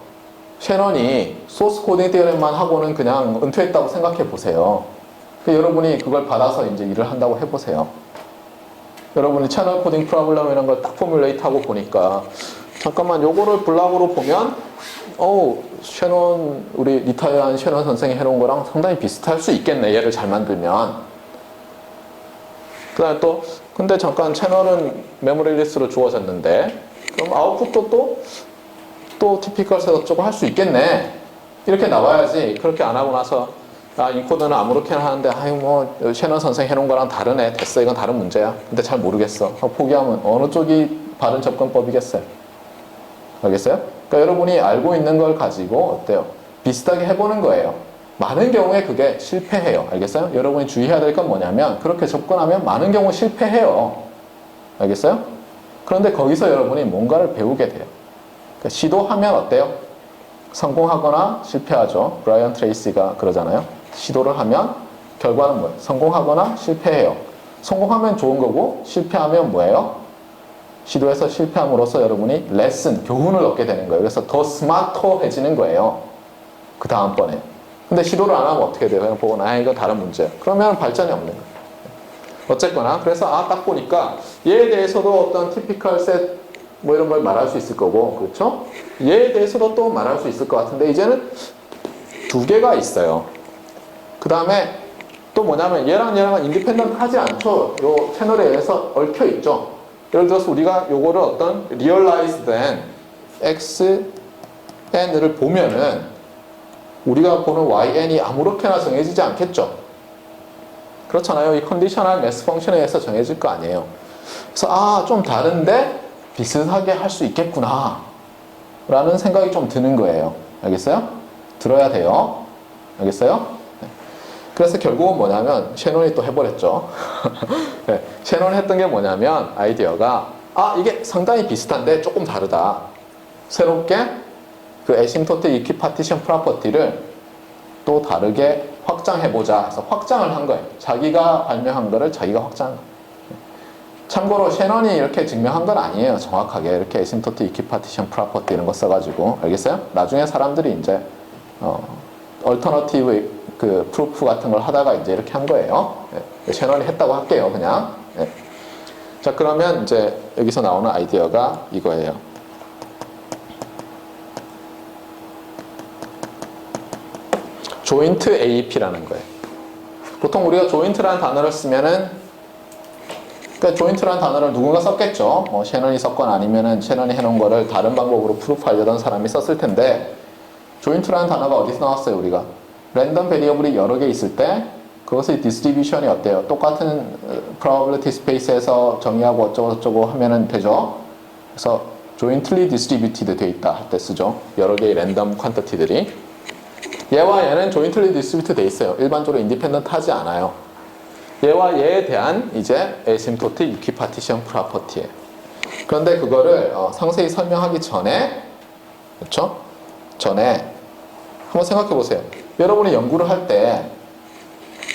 셰넌이 소스 코딩 디어렘만 하고는 그냥 은퇴했다고 생각해 보세요. 여러분이 그걸 받아서 이제 일을 한다고 해보세요. 여러분이 채널 코딩 프로블럼 이런 걸 딱 포뮬레이트 하고 보니까 잠깐만 요거를 블락으로 보면 셰넌 우리 리타이어한 셰넌 선생이 해놓은 거랑 상당히 비슷할 수 있겠네. 얘를 잘 만들면. 그 다음에 또 근데 잠깐 채널은 메모리 리스트로 주어졌는데 그럼 아웃풋도 또 티피컬 셋업적으로 할 수 있겠네. 이렇게 나와야지. 그렇게 안 하고 나서 인코더는 아무렇게나 하는데 셰넌 선생 해놓은 거랑 다르네. 됐어. 이건 다른 문제야. 근데 잘 모르겠어. 포기하면 어느 쪽이 바른 접근법이겠어요? 알겠어요? 그러니까 여러분이 알고 있는 걸 가지고 어때요? 비슷하게 해보는 거예요. 많은 경우에 그게 실패해요. 알겠어요? 여러분이 주의해야 될 건 뭐냐면 그렇게 접근하면 많은 경우 실패해요. 알겠어요? 그런데 거기서 여러분이 뭔가를 배우게 돼요. 그러니까 시도하면 어때요? 성공하거나 실패하죠. 브라이언 트레이시가 그러잖아요. 시도를 하면 결과는 뭐예요? 성공하거나 실패해요. 성공하면 좋은 거고 실패하면 뭐예요? 시도해서 실패함으로써 여러분이 레슨, 교훈을 얻게 되는 거예요. 그래서 더 스마트해지는 거예요. 그 다음번에. 근데 시도를 안 하면 어떻게 돼요? 그냥 보고 이거 다른 문제야. 그러면 발전이 없는 거예요. 어쨌거나 그래서 딱 보니까 얘에 대해서도 어떤 티피컬 셋 이런 걸 말할 수 있을 거고, 그렇죠? 얘에 대해서도 또 말할 수 있을 것 같은데 이제는 두 개가 있어요. 그 다음에 또 뭐냐면 얘랑은 인디펜던트 하지 않죠. 요 채널에 의해서 얽혀 있죠. 예를 들어서 우리가 요거를 어떤 realized 된 xn을 보면은 우리가 보는 yn이 아무렇게나 정해지지 않겠죠. 그렇잖아요. 이 컨디셔널 매스 펑션에 의해서 정해질 거 아니에요. 그래서 좀 다른데 비슷하게 할 수 있겠구나 라는 생각이 좀 드는 거예요. 알겠어요? 들어야 돼요. 알겠어요? 네. 그래서 결국은 뭐냐면 셰넌이 또 해버렸죠. 네. 셰넌이 했던 게 뭐냐면 아이디어가 이게 상당히 비슷한데 조금 다르다. 새롭게 그 에심토틱 이퀴파티션 프로퍼티를 또 다르게 확장해보자 해서 확장을 한 거예요. 자기가 발명한 거를 자기가 확장한 거예요. 참고로 셰넌이 이렇게 증명한 건 아니에요. 정확하게 이렇게 에심토틱 이퀴파티션 프로퍼티 이런 거 써가지고. 알겠어요? 나중에 사람들이 이제 얼터너티브 그 프루프 같은 걸 하다가 이제 이렇게 한 거예요. 네. 셰넌이 했다고 할게요. 그냥. 네. 자, 그러면 이제 여기서 나오는 아이디어가 이거예요. 조인트 AP라는 거예요. 보통 우리가 조인트라는 단어를 쓰면은 그러니까 조인트라는 단어를 누군가 썼겠죠. 셰넌이 썼거나 아니면은 셰넌이 해놓은 거를 다른 방법으로 프루프하려던 사람이 썼을 텐데 조인트라는 단어가 어디서 나왔어요, 우리가? 랜덤 베리어블이 여러 개 있을 때 그것의 디스트리뷰션이 어때요? 똑같은 probability space에서 정의하고 어쩌고 하면은 되죠. 그래서 jointly distributed 되어 있다 할 때 쓰죠. 여러 개의 랜덤 퀀티티들이. 얘와 얘는 jointly distributed 되어 있어요. 일반적으로 independent 하지 않아요. 얘와 얘에 대한 이제 asymptotic equipartition property예요. 그런데 그거를 상세히 설명하기 전에, 그렇죠? 전에 한번 생각해 보세요. 여러분이 연구를 할 때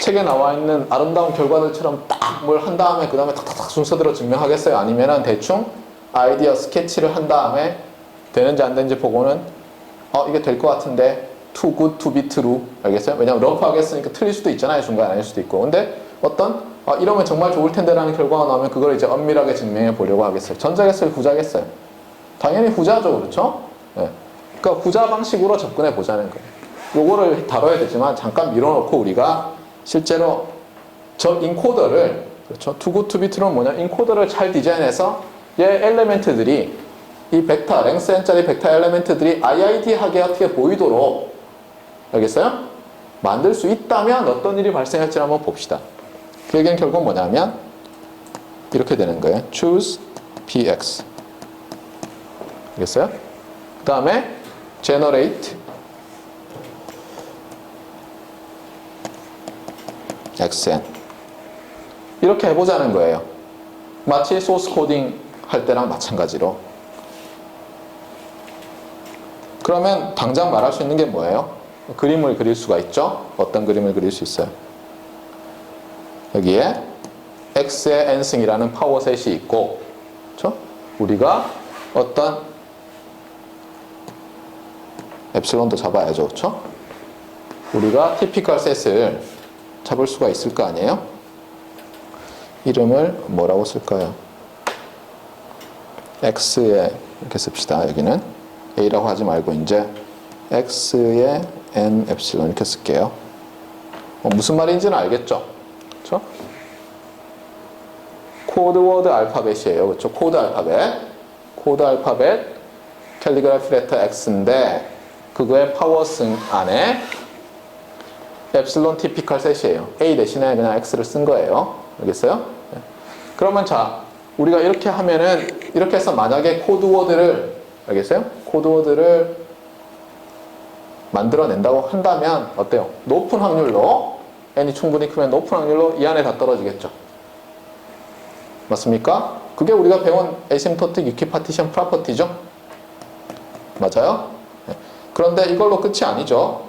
책에 나와 있는 아름다운 결과들처럼 딱 뭘 한 다음에 그 다음에 탁탁탁 순서대로 증명하겠어요? 아니면은 대충 아이디어 스케치를 한 다음에 되는지 안 되는지 보고는 이게 될 것 같은데 too good to be true. 알겠어요? 왜냐면 러프하게 했으니까 틀릴 수도 있잖아요. 중간에 아닐 수도 있고. 근데 이러면 정말 좋을 텐데 라는 결과가 나오면 그걸 이제 엄밀하게 증명해 보려고 하겠어요. 전자겠어요? 후자겠어요? 당연히 후자죠. 그렇죠? 네. 그러니까 후자 방식으로 접근해 보자는 거예요. 요거를 다뤄야 되지만 잠깐 밀어놓고 우리가 실제로 저 인코더를, 그렇죠? too good to be true는 뭐냐? 인코더를 잘 디자인해서 얘 엘레멘트들이 이 벡터, 랭스 n짜리 벡터 엘레멘트들이 IID하게 어떻게 보이도록, 알겠어요? 만들 수 있다면 어떤 일이 발생할지 한번 봅시다. 그 얘기는 결국 뭐냐면 이렇게 되는 거예요. choose px. 알겠어요? 그 다음에 generate xn. 이렇게 해보자는 거예요. 마치 소스 코딩 할 때랑 마찬가지로. 그러면 당장 말할 수 있는 게 뭐예요? 그림을 그릴 수가 있죠? 어떤 그림을 그릴 수 있어요? 여기에 x의 n승이라는 파워셋이 있고, 그렇죠? 우리가 어떤 엡실론도 잡아야죠, 그렇죠? 우리가 티피컬 셋을 잡을 수가 있을 거 아니에요? 이름을 뭐라고 쓸까요? x에 이렇게 씁시다. 여기는 a라고 하지 말고 이제 x의 n 엡실론 이렇게 쓸게요. 무슨 말인지는 알겠죠? 그렇죠? 코드워드 알파벳이에요. 그렇죠? 코드 알파벳 캘리그라피 레터 x인데 그거의 파워승 안에 엡실론 티피컬 셋이에요. a 대신에 그냥 x를 쓴 거예요. 알겠어요? 네. 그러면 자, 우리가 이렇게 하면은, 이렇게 해서 만약에 코드워드를, 알겠어요? 코드워드를 만들어낸다고 한다면 어때요? 높은 확률로, n이 충분히 크면 높은 확률로 이 안에 다 떨어지겠죠. 맞습니까? 그게 우리가 배운 에시임토틱 이퀴파티션 프로퍼티죠? 맞아요? 네. 그런데 이걸로 끝이 아니죠.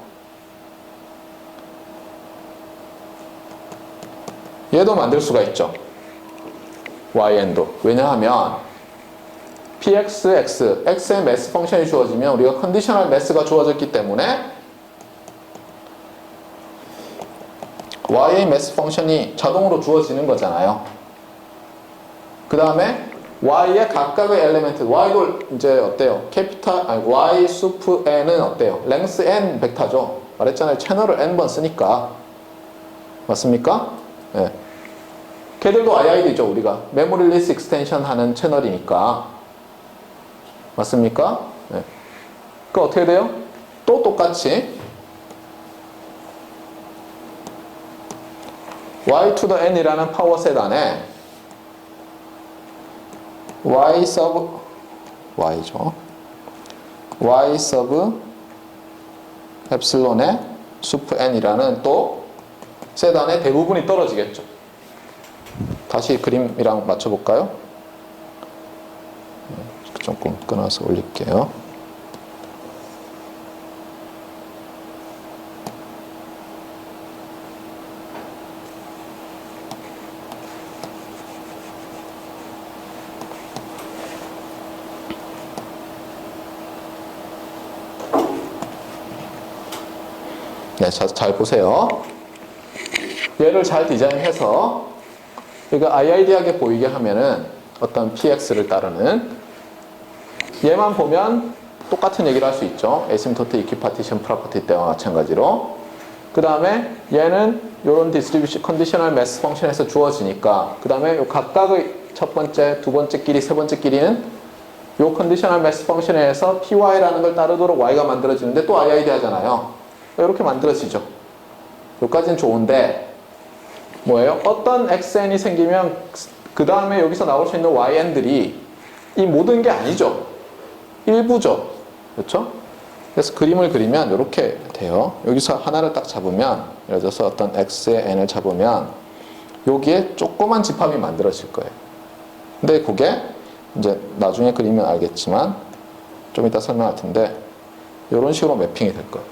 얘도 만들 수가 있죠. yn도. 왜냐하면 px, x, x의 매스 펑션이 주어지면 우리가 컨디셔널 매스가 주어졌기 때문에 y의 매스 펑션이 자동으로 주어지는 거잖아요. 그 다음에 y의 각각의 엘리멘트, y도 이제 어때요? y 수프 n은 어때요? 랭스 n 벡터죠. 말했잖아요. 채널을 n번 쓰니까. 맞습니까? 네. 걔들도 IID죠. 우리가 메모리 리스 익스텐션 하는 채널이니까. 맞습니까? 네. 그 어떻게 돼요? 또 똑같이 y to the n이라는 파워셋 안에 y sub y죠. y sub 엡실론의 수프 n이라는 또 셋 안에 대부분이 떨어지겠죠. 다시 그림이랑 맞춰볼까요? 조금 끊어서 올릴게요. 네, 잘 보세요. 얘를 잘 디자인해서 그러니까 IID하게 보이게 하면은 어떤 PX를 따르는 얘만 보면 똑같은 얘기를 할 수 있죠. 에시임토틱 이퀴파티션 프로퍼티 때와 마찬가지로. 그 다음에 얘는 이런 디스트리뷰션 컨디셔널 매스 펑션에서 주어지니까 그 다음에 요 각각의 첫 번째, 두 번째 끼리, 세 번째 끼리는 요 컨디셔널 매스 펑션에서 PY라는 걸 따르도록 Y가 만들어지는데 또 IID 하잖아요. 이렇게 만들어지죠. 여기까지는 좋은데 뭐예요? 어떤 xn이 생기면 그 다음에 여기서 나올 수 있는 yn들이 이 모든 게 아니죠. 일부죠. 그렇죠? 그래서 그림을 그리면 이렇게 돼요. 여기서 하나를 딱 잡으면 예를 들어서 어떤 x의 n을 잡으면 여기에 조그만 집합이 만들어질 거예요. 근데 그게 이제 나중에 그리면 알겠지만 좀 이따 설명할 텐데 이런 식으로 매핑이 될 거예요.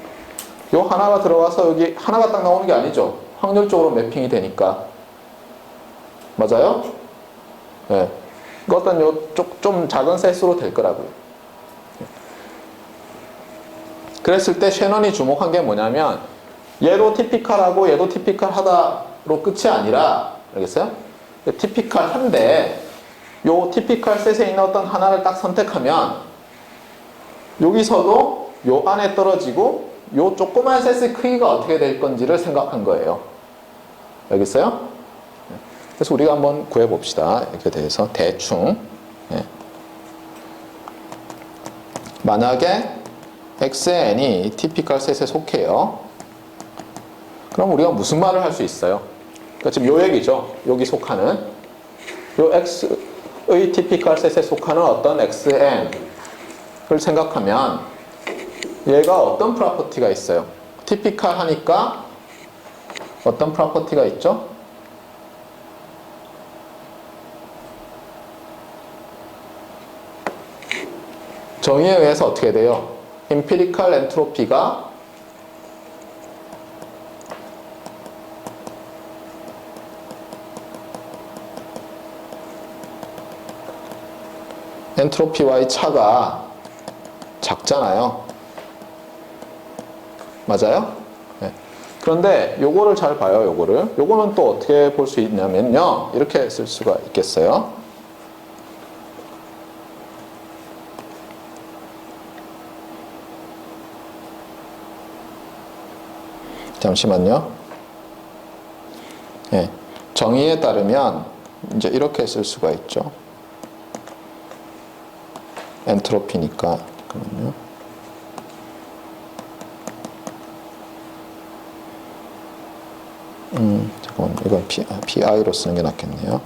요 하나가 들어가서 여기 하나가 딱 나오는 게 아니죠. 확률적으로 매핑이 되니까. 맞아요? 네. 어떤 좀 작은 셋으로 될 거라고요. 그랬을 때 셰넌이 주목한 게 뭐냐면 얘도 티피컬하고 얘도 티피컬하다로 끝이 아니라 알겠어요? 티피컬한데 요 티피컬 셋에 있는 어떤 하나를 딱 선택하면 여기서도 요 안에 떨어지고 요 조그만 셋의 크기가 어떻게 될 건지를 생각한 거예요. 알겠어요? 그래서 우리가 한번 구해봅시다. 이렇게 대해서 대충. 만약에 x의 n이 티피컬 셋에 속해요. 그럼 우리가 무슨 말을 할 수 있어요? 그러니까 지금 요 얘기죠. 여기 속하는 요 x의 티피컬 셋에 속하는 어떤 xn을 생각하면 얘가 어떤 프로퍼티가 있어요? 티피컬 하니까 어떤 프로퍼티가 있죠? 정의에 의해서 어떻게 돼요? empirical 엔트로피가 엔트로피와의 차가 작잖아요. 맞아요? 네. 그런데 요거를 잘 봐요. 요거는 또 어떻게 볼 수 있냐면요. 이렇게 쓸 수가 있겠어요. 잠시만요. 네. 정의에 따르면 이제 이렇게 쓸 수가 있죠. 엔트로피니까. 잠깐만요. 잠깐만, 이건 PI로 쓰는 게 낫겠네요.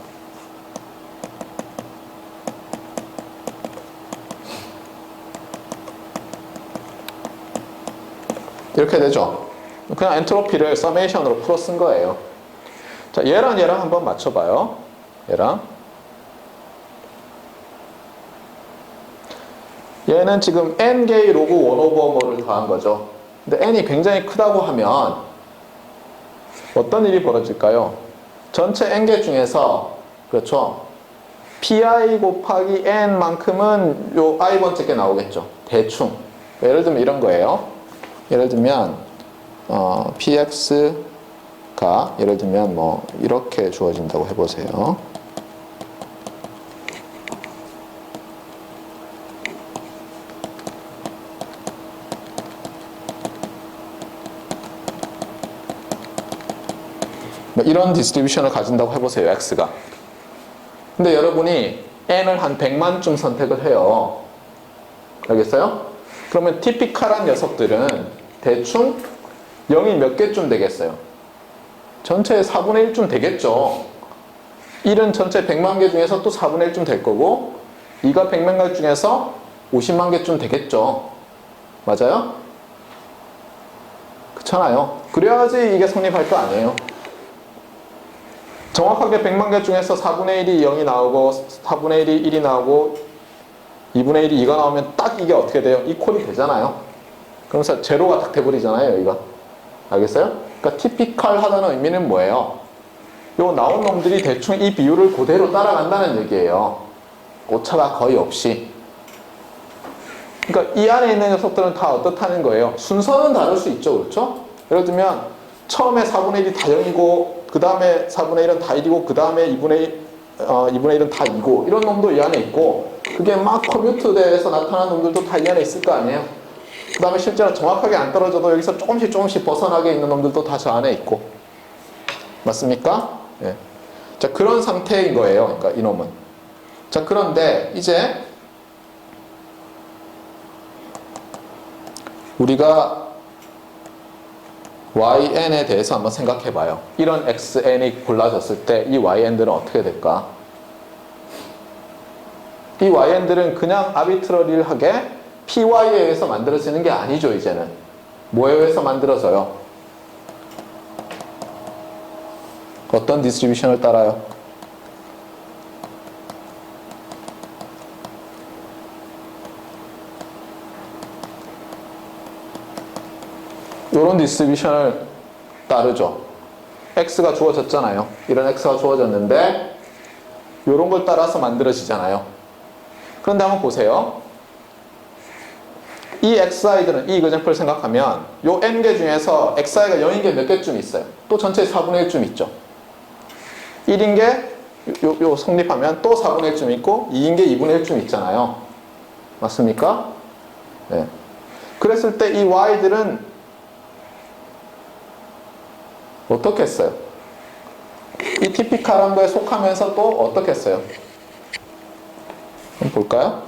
이렇게 되죠. 그냥 엔트로피를 서메이션으로 풀어 쓴 거예요. 자, 얘랑 한번 맞춰봐요. 얘는 지금 n개의 로그 1 오버 뭐를 더한 거죠. 근데 n이 굉장히 크다고 하면 어떤 일이 벌어질까요? 전체 n개 중에서, 그렇죠, pi 곱하기 n만큼은 요 i번째 게 나오겠죠. 대충. 예를 들면 이런 거예요. 예를 들면 px가 예를 들면 뭐 이렇게 주어진다고 해보세요. 이런 디스트리뷰션을 가진다고 해보세요. x가. 근데 여러분이 n을 한 100만쯤 선택을 해요. 알겠어요? 그러면 티피컬한 녀석들은 대충 0이 몇 개쯤 되겠어요? 전체의 4분의 1쯤 되겠죠. 1은 전체 100만 개 중에서 또 4분의 1쯤 될 거고 2가 100만 개 중에서 50만 개쯤 되겠죠. 맞아요? 그렇잖아요. 그래야지 이게 성립할 거 아니에요. 정확하게 100만 개 중에서 4분의 1이 0이 나오고 4분의 1이 1이 나오고 2분의 1이 2가 나오면 딱 이게 어떻게 돼요? 이퀄이 되잖아요. 그러면서 제로가 딱 돼버리잖아요. 여기가. 알겠어요? 그러니까 티피컬 하다는 의미는 뭐예요? 요 나온 놈들이 대충 이 비율을 그대로 따라간다는 얘기예요. 오차가 거의 없이. 그러니까 이 안에 있는 녀석들은 다 어떻다는 거예요? 순서는 다를 수 있죠. 그렇죠? 예를 들면 처음에 4분의 1이 다 0이고 그 다음에 4분의 1은 다 1이고 그 다음에 2분의 1은 다 2고 이런 놈도 이 안에 있고 그게 막 커뮤트 대해서 나타나는 놈들도 다 이 안에 있을 거 아니에요. 그 다음에 실제로 정확하게 안 떨어져도 여기서 조금씩 벗어나게 있는 놈들도 다 저 안에 있고. 맞습니까? 예. 자, 그런 상태인 거예요. 그러니까 이놈은. 자, 그런데 이제 우리가yn에 대해서 한번 생각해 봐요. 이런 xn이 골라졌을 때 이 yn들은 어떻게 될까? 이 yn들은 그냥 아비트러리하게 py에 의해서 만들어지는 게 아니죠. 이제는 뭐에 의해서 만들어져요? 어떤 디스트리뷰션을 따라요? 이런 디스트리뷰션을 따르죠. x가 주어졌잖아요. 이런 x가 주어졌는데 이런 걸 따라서 만들어지잖아요. 그런데 한번 보세요. 이 xi들은 이 이그젠플을 생각하면 요 n개 중에서 xi가 0인 게 몇 개쯤 있어요? 또 전체 4분의 1쯤 있죠. 1인 게 요 성립하면 또 4분의 1쯤 있고 2인 게 2분의 1쯤 있잖아요. 맞습니까? 네. 그랬을 때 이 y들은 어떻게 했어요? 이 티피컬한 거에 속하면서 또 어떻게 했어요? 한번 볼까요?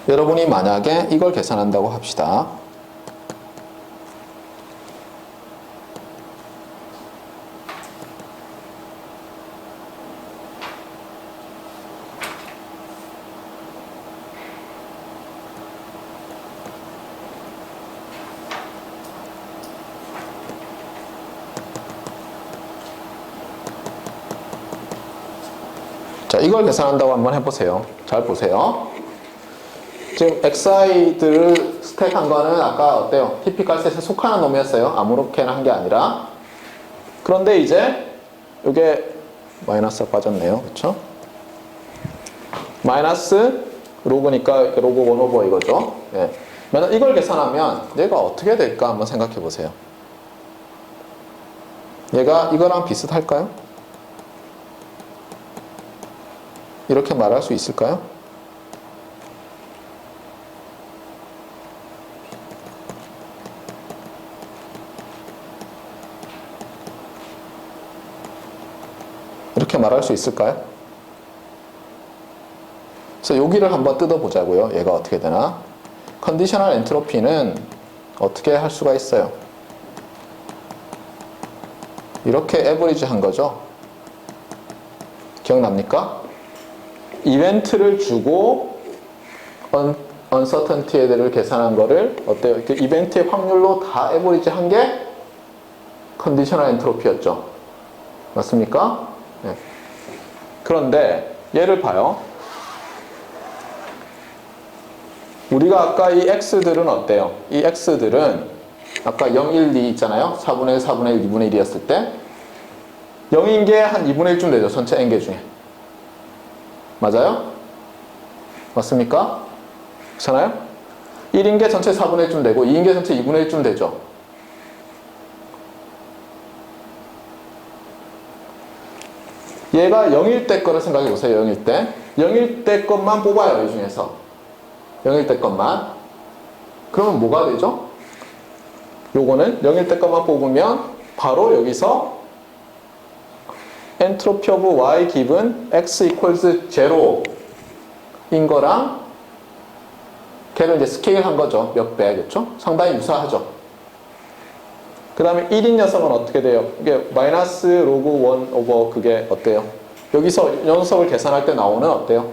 여러분이 만약에 이걸 계산한다고 합시다. 자, 이걸 계산한다고 한번 해보세요. 잘 보세요. 지금 xi들을 스택한 거는 아까 어때요? 티피컬 셋에 속하는 놈이었어요. 아무렇게나 한 게 아니라. 그런데 이제 이게 마이너스가 빠졌네요. 그렇죠? 마이너스 로그니까 로그 1 오버 이거죠. 예. 이걸 계산하면 얘가 어떻게 될까 한번 생각해 보세요. 얘가 이거랑 비슷할까요? 이렇게 말할 수 있을까요? 이렇게 말할 수 있을까요? 그래서 여기를 한번 뜯어보자고요. 얘가 어떻게 되나? 컨디셔널 엔트로피는 어떻게 할 수가 있어요? 이렇게 에버리지 한 거죠. 기억납니까? 이벤트를 주고 언서턴티들을 계산한 거를 어때요? 그 이벤트의 확률로 다 에버리지 한 게 컨디셔널 엔트로피였죠. 맞습니까? 네. 그런데 얘를 봐요. 우리가 아까 이 x들은 어때요? 이 x들은 아까 0, 1, 2 있잖아요. 4분의 1, 4분의 1, 2분의 1이었을 때 0인 게 한 2분의 1쯤 되죠. 전체 n개 중에. 맞아요? 맞습니까? 그렇잖아요? 1인 게 전체 4분의 1쯤 되고 2인 게 전체 2분의 1쯤 되죠. 얘가 0일 때 거를 생각해 보세요. 0일 때. 0일 때 것만 뽑아요. 이 중에서. 0일 때 것만. 그러면 뭐가 되죠? 요거는 0일 때 것만 뽑으면 바로 여기서 entropy of y given x equals 0인 거랑 걔를 이제 스케일 한 거죠. 몇 배, 그렇죠? 상당히 유사하죠. 그 다음에 1인 녀석은 어떻게 돼요? 이게 마이너스 로그 1 오버 그게 어때요? 여기서 녀석을 계산할 때 나오는 어때요?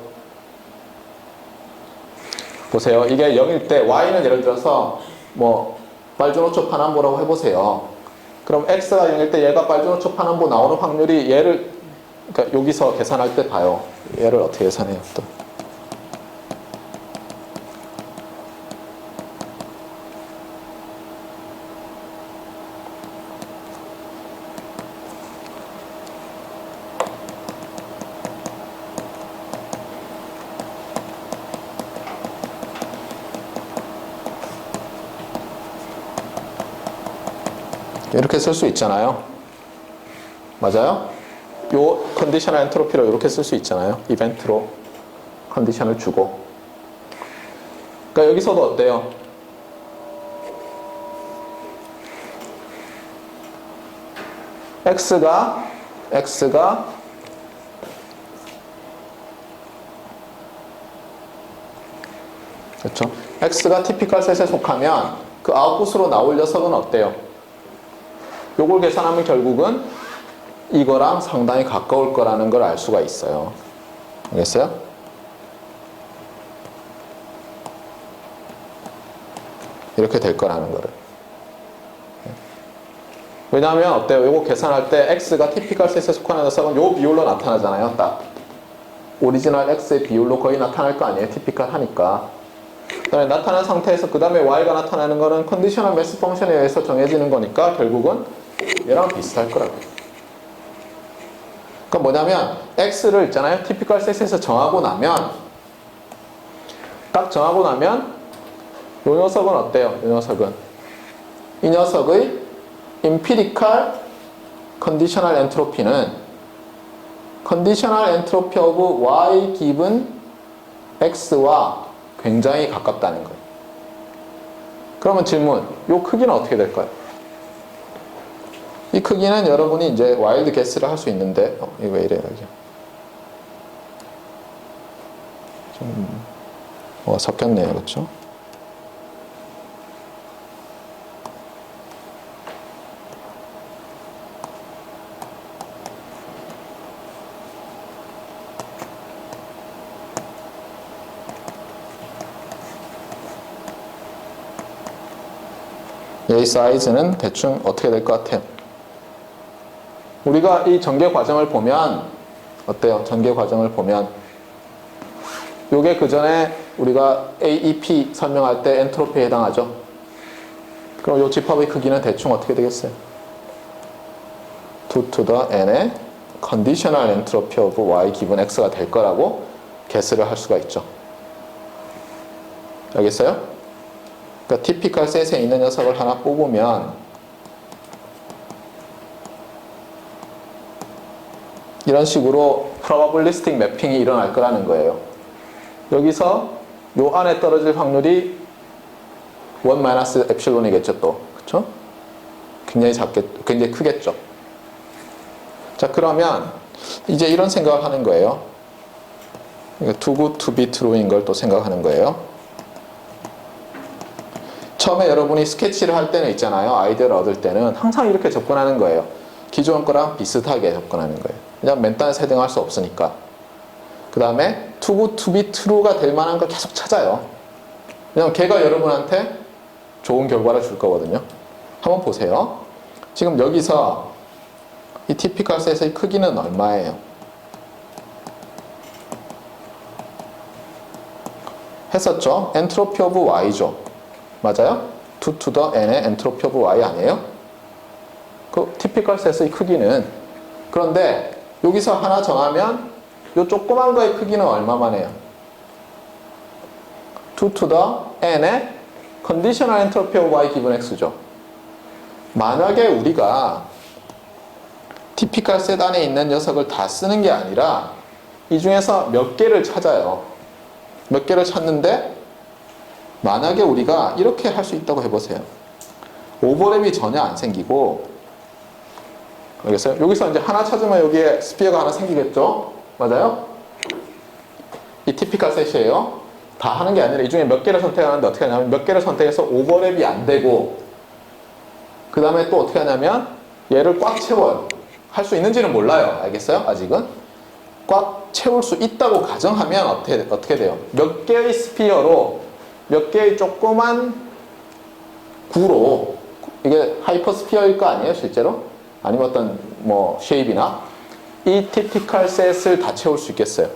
보세요. 이게 0일 때 y는 예를 들어서 뭐 빨주노초 파남보라고 해보세요. 그럼 x가 0일 때 얘가 빨주노초 파남보 나오는 확률이 얘를 그러니까 여기서 계산할 때 봐요. 얘를 어떻게 계산해요? 또. 이렇게 쓸 수 있잖아요. 맞아요? 요 컨디셔널 엔트로피로 이렇게 쓸 수 있잖아요. 이벤트로 컨디션을 주고. 그러니까 여기서도 어때요? x가 그렇죠? x가 티피컬 셋에 속하면 그 아웃풋으로 나올 녀석은 어때요? 요걸 계산하면 결국은 이거랑 상당히 가까울 거라는 걸 알 수가 있어요. 알겠어요? 이렇게 될 거라는 거를. 왜냐하면 어때요? 요거 계산할 때 x가 티피컬 셋에 속하는 녀석은 요 비율로 나타나잖아요. 딱. 오리지널 x의 비율로 거의 나타날 거 아니에요? 티피컬 하니까. 그 다음에 나타난 상태에서 그 다음에 y가 나타나는 거는 컨디셔널 매스 펑션에 의해서 정해지는 거니까 결국은 얘랑 비슷할 거라고요. 그러니까 뭐냐면 x를 있잖아요. 티피컬 셋에서 정하고 나면 딱 정하고 나면 요 녀석은 어때요? 요 녀석은 이 녀석의 empirical conditional entropy는 conditional entropy of y given x와 굉장히 가깝다는 거예요. 그러면 질문, 요 크기는 어떻게 될까요? 이 크기는 여러분이 이제 와일드 게스를 할 수 있는데 이거 왜 이래요 여기 좀 섞였네요. 그렇죠? 이 사이즈는 대충 어떻게 될 것 같아요? 우리가 이 전개 과정을 보면 어때요? 전개 과정을 보면 요게 그 전에 우리가 AEP 설명할 때 엔트로피에 해당하죠. 그럼 요 집합의 크기는 대충 어떻게 되겠어요? 2 to the n의 conditional entropy of y 기분 x가 될 거라고 guess를 할 수가 있죠. 알겠어요? 그러니까 typical set에 있는 녀석을 하나 뽑으면 이런 식으로 probabilistic 매핑이 일어날 거라는 거예요. 여기서 요 안에 떨어질 확률이 1 epsilon이겠죠, 또. 그쵸? 굉장히 크겠죠. 자, 그러면 이제 이런 생각을 하는 거예요. too good to be true인 걸 또 생각하는 거예요. 처음에 여러분이 스케치를 할 때는 있잖아요. 아이디어를 얻을 때는 항상 이렇게 접근하는 거예요. 기존 거랑 비슷하게 접근하는 거예요. 그냥 맨땅에 세등할 수 없으니까. 그 다음에 too good to be true가 될 만한 걸 계속 찾아요. 왜냐면 걔가 여러분한테 좋은 결과를 줄 거거든요. 한번 보세요. 지금 여기서 이 typical set의 크기는 얼마예요? 했었죠? entropy of y죠. 맞아요? 2 to the n의 entropy of y 아니에요? 그 typical set의 크기는. 그런데 여기서 하나 정하면 요 조그만 거의 크기는 얼마만 해요? 2 to the n의 conditional entropy of y 기분 x죠. 만약에 우리가 typical set 안에 있는 녀석을 다 쓰는 게 아니라 이 중에서 몇 개를 찾아요. 몇 개를 찾는데 만약에 우리가 이렇게 할 수 있다고 해보세요. 오버랩이 전혀 안 생기고, 알겠어요? 여기서 이제 하나 찾으면 여기에 스피어가 하나 생기겠죠? 맞아요? 이 티피컬 셋이에요. 다 하는 게 아니라 이 중에 몇 개를 선택하는데 어떻게 하냐면 몇 개를 선택해서 오버랩이 안 되고, 그 다음에 또 어떻게 하냐면 얘를 꽉 채워요. 할 수 있는지는 몰라요. 알겠어요? 아직은. 꽉 채울 수 있다고 가정하면 어떻게 돼요? 몇 개의 스피어로 몇 개의 조그만 구로, 이게 하이퍼스피어일 거 아니에요, 실제로? 아니면 어떤 뭐 쉐입이나 이 티피컬 셋을 다 채울 수 있겠어요.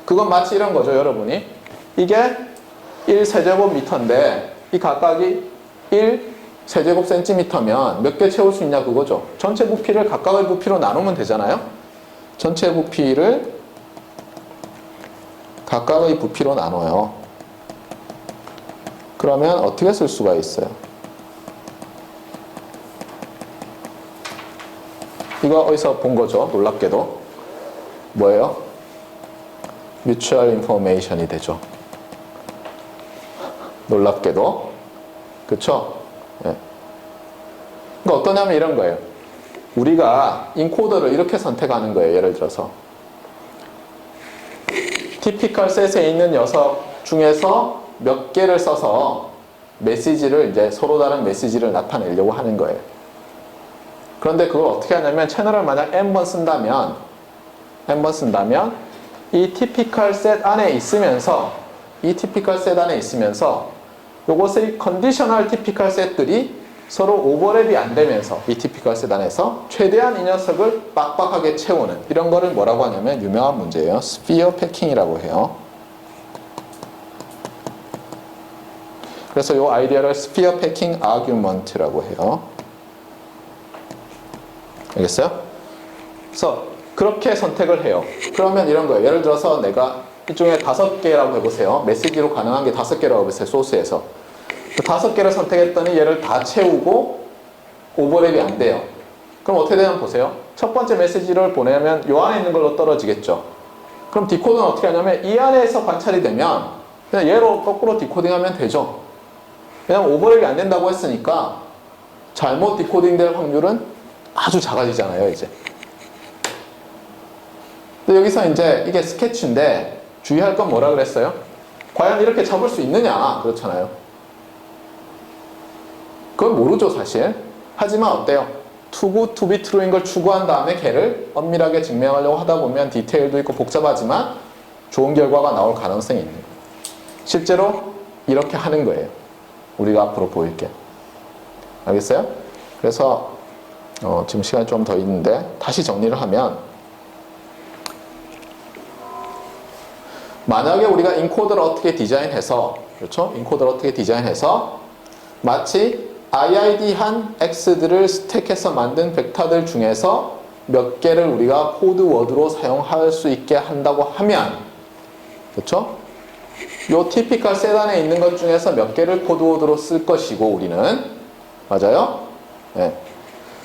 그건 마치 이런 거죠, 여러분이. 이게 1세제곱미터인데 이 각각이 1세제곱센티미터면 몇 개 채울 수 있냐 그거죠. 전체 부피를 각각의 부피로 나누면 되잖아요. 전체 부피를 각각의 부피로 나눠요. 그러면 어떻게 쓸 수가 있어요? 이거 어디서 본 거죠? 놀랍게도. 뭐예요? Mutual Information이 되죠. 놀랍게도. 그쵸? 네. 그러니까 어떠냐면 이런 거예요. 우리가 인코더를 이렇게 선택하는 거예요. 예를 들어서. 티피컬 셋에 있는 녀석 중에서 몇 개를 써서 메시지를 이제 서로 다른 메시지를 나타내려고 하는 거예요. 그런데 그걸 어떻게 하냐면 채널을 만약 n번 쓴다면 이 티피컬 셋 안에 있으면서 요것의 컨디셔널 티피컬 셋들이 서로 오버랩이 안 되면서 이 티피컬 셋 안에서 최대한 이 녀석을 빡빡하게 채우는 이런 거를 뭐라고 하냐면 유명한 문제예요. 스피어 패킹이라고 해요. 그래서 이 아이디어를 스피어 패킹 아규먼트라고 해요. 알겠어요? 그래서 그렇게 선택을 해요. 그러면 이런 거예요. 예를 들어서 내가 이 중에 5개라고 해보세요. 메시지로 가능한 게 5개라고 해보세요. 소스에서. 그 5개를 선택했더니 얘를 다 채우고 오버랩이 안 돼요. 그럼 어떻게 되냐면 보세요. 첫 번째 메시지를 보내면 요 안에 있는 걸로 떨어지겠죠. 그럼 디코드는 어떻게 하냐면 이 안에서 관찰이 되면 그냥 얘로 거꾸로 디코딩하면 되죠. 왜냐면 오버랩이 안 된다고 했으니까 잘못 디코딩 될 확률은 아주 작아지잖아요, 이제. 근데 여기서 이제 이게 스케치인데 주의할 건 뭐라 그랬어요? 과연 이렇게 잡을 수 있느냐? 그렇잖아요. 그건 모르죠, 사실. 하지만 어때요? too good to be true인 걸 추구한 다음에 걔를 엄밀하게 증명하려고 하다 보면 디테일도 있고 복잡하지만 좋은 결과가 나올 가능성이 있는 거예요. 실제로 이렇게 하는 거예요. 우리가 앞으로 보일 게. 알겠어요? 그래서 지금 시간이 좀 더 있는데 다시 정리를 하면 만약에 우리가 인코더를 어떻게 디자인해서, 그렇죠? 인코더를 어떻게 디자인해서 마치 IID 한 X들을 스택해서 만든 벡터들 중에서 몇 개를 우리가 코드워드로 사용할 수 있게 한다고 하면, 그렇죠? 요 티피컬 셋 안에 있는 것 중에서 몇 개를 코드워드로 쓸 것이고 우리는, 맞아요? 네.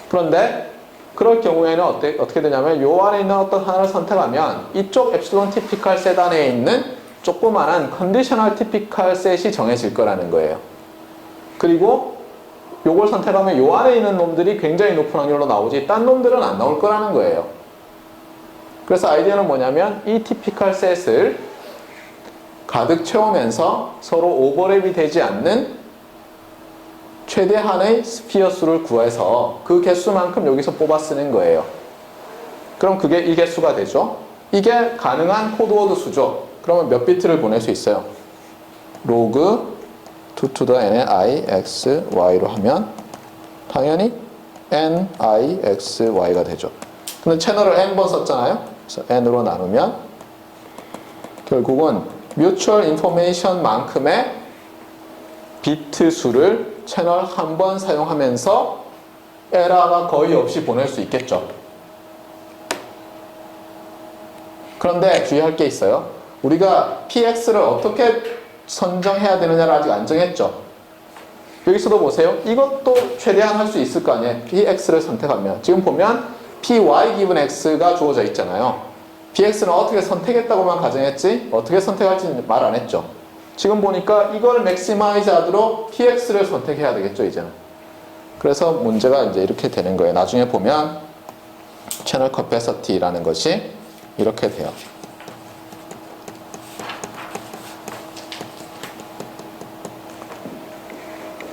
그런데 그럴 경우에는 어떻게 되냐면 요 안에 있는 어떤 하나를 선택하면 이쪽 엡실론 티피컬 셋 안에 있는 조그만한 컨디셔널 티피컬 셋이 정해질 거라는 거예요. 그리고 요걸 선택하면 요 안에 있는 놈들이 굉장히 높은 확률로 나오지 딴 놈들은 안 나올 거라는 거예요. 그래서 아이디어는 뭐냐면 이 티피컬 셋을 가득 채우면서 서로 오버랩이 되지 않는 최대한의 스피어 수를 구해서 그 개수만큼 여기서 뽑아 쓰는 거예요. 그럼 그게 이 개수가 되죠. 이게 가능한 코드워드 수죠. 그러면 몇 비트를 보낼 수 있어요? 로그 2 to the n의 i, x, y로 하면 당연히 n, i, x, y가 되죠. 근데 채널을 n번 썼잖아요. 그래서 n으로 나누면 결국은 뮤추얼 인포메이션만큼의 비트 수를 채널 한 번 사용하면서 에러가 거의 없이 보낼 수 있겠죠. 그런데 주의할 게 있어요. 우리가 px를 어떻게 선정해야 되느냐를 아직 안 정했죠. 여기서도 보세요. 이것도 최대한 할 수 있을 거 아니에요. px를 선택하면. 지금 보면 py 기분 x가 주어져 있잖아요. px는 어떻게 선택했다고만 가정했지 어떻게 선택할지 말 안 했죠. 지금 보니까 이걸 맥시마이즈 하도록 px를 선택해야 되겠죠, 이제는. 그래서 문제가 이제 이렇게 되는 거예요. 나중에 보면 채널 커패서티라는 것이 이렇게 돼요.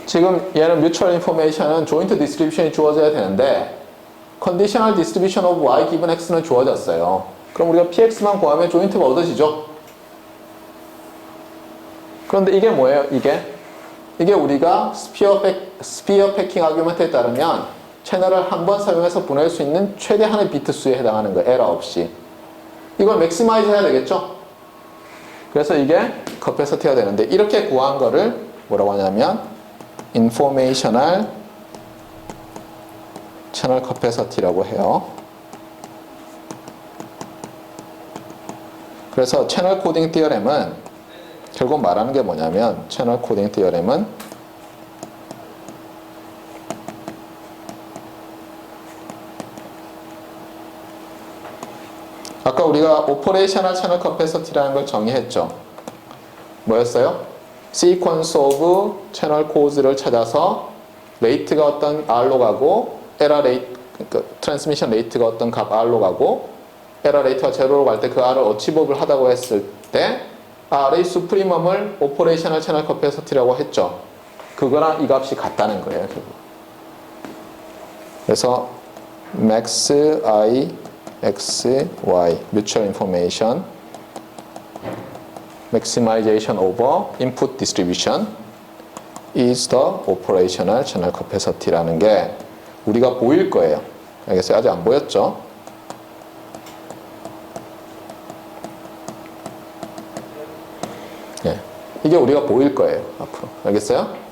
지금 얘는 뮤추얼 인포메이션은 조인트 디스트리뷰션이 주어져야 되는데 컨디셔널 디스트리뷰션 오브 y 기분 x는 주어졌어요. 그럼 우리가 px만 구하면 조인트가 얻어지죠. 그런데 이게 뭐예요? 이게 우리가 스피어 패킹 아규먼트에 따르면 채널을 한 번 사용해서 보낼 수 있는 최대한의 비트 수에 해당하는 거예요. 에러 없이. 이걸 맥시마이즈 해야 되겠죠? 그래서 이게 커패서티가 되는데 이렇게 구한 거를 뭐라고 하냐면 인포메이셔널 채널 커패서티라고 해요. 그래서 채널 코딩 티어렘은 결국 말하는 게 뭐냐면 채널 코딩 티어렘은 아까 우리가 오퍼레이셔널 채널 커패서티라는 걸 정의했죠. 뭐였어요? 시퀀스 오브 채널 코즈를 찾아서 레이트가 어떤 R로 가고 에러 레이트, 그러니까 트랜스미션 레이트가 어떤 값 R로 가고 에러 레이트가 제로로 갈 때 그 R을 어치버블 하다고 했을 때 R의 수프리멈을 오퍼레이셔널 채널 커패서티라고 했죠. 그거랑 이 값이 같다는 거예요. 결국. 그래서 max I x y mutual information maximization over input distribution is the operational channel capacity라는 게 우리가 보일 거예요. 알겠어요? 아직 안 보였죠? 예. 이게 우리가 보일 거예요. 앞으로. 알겠어요?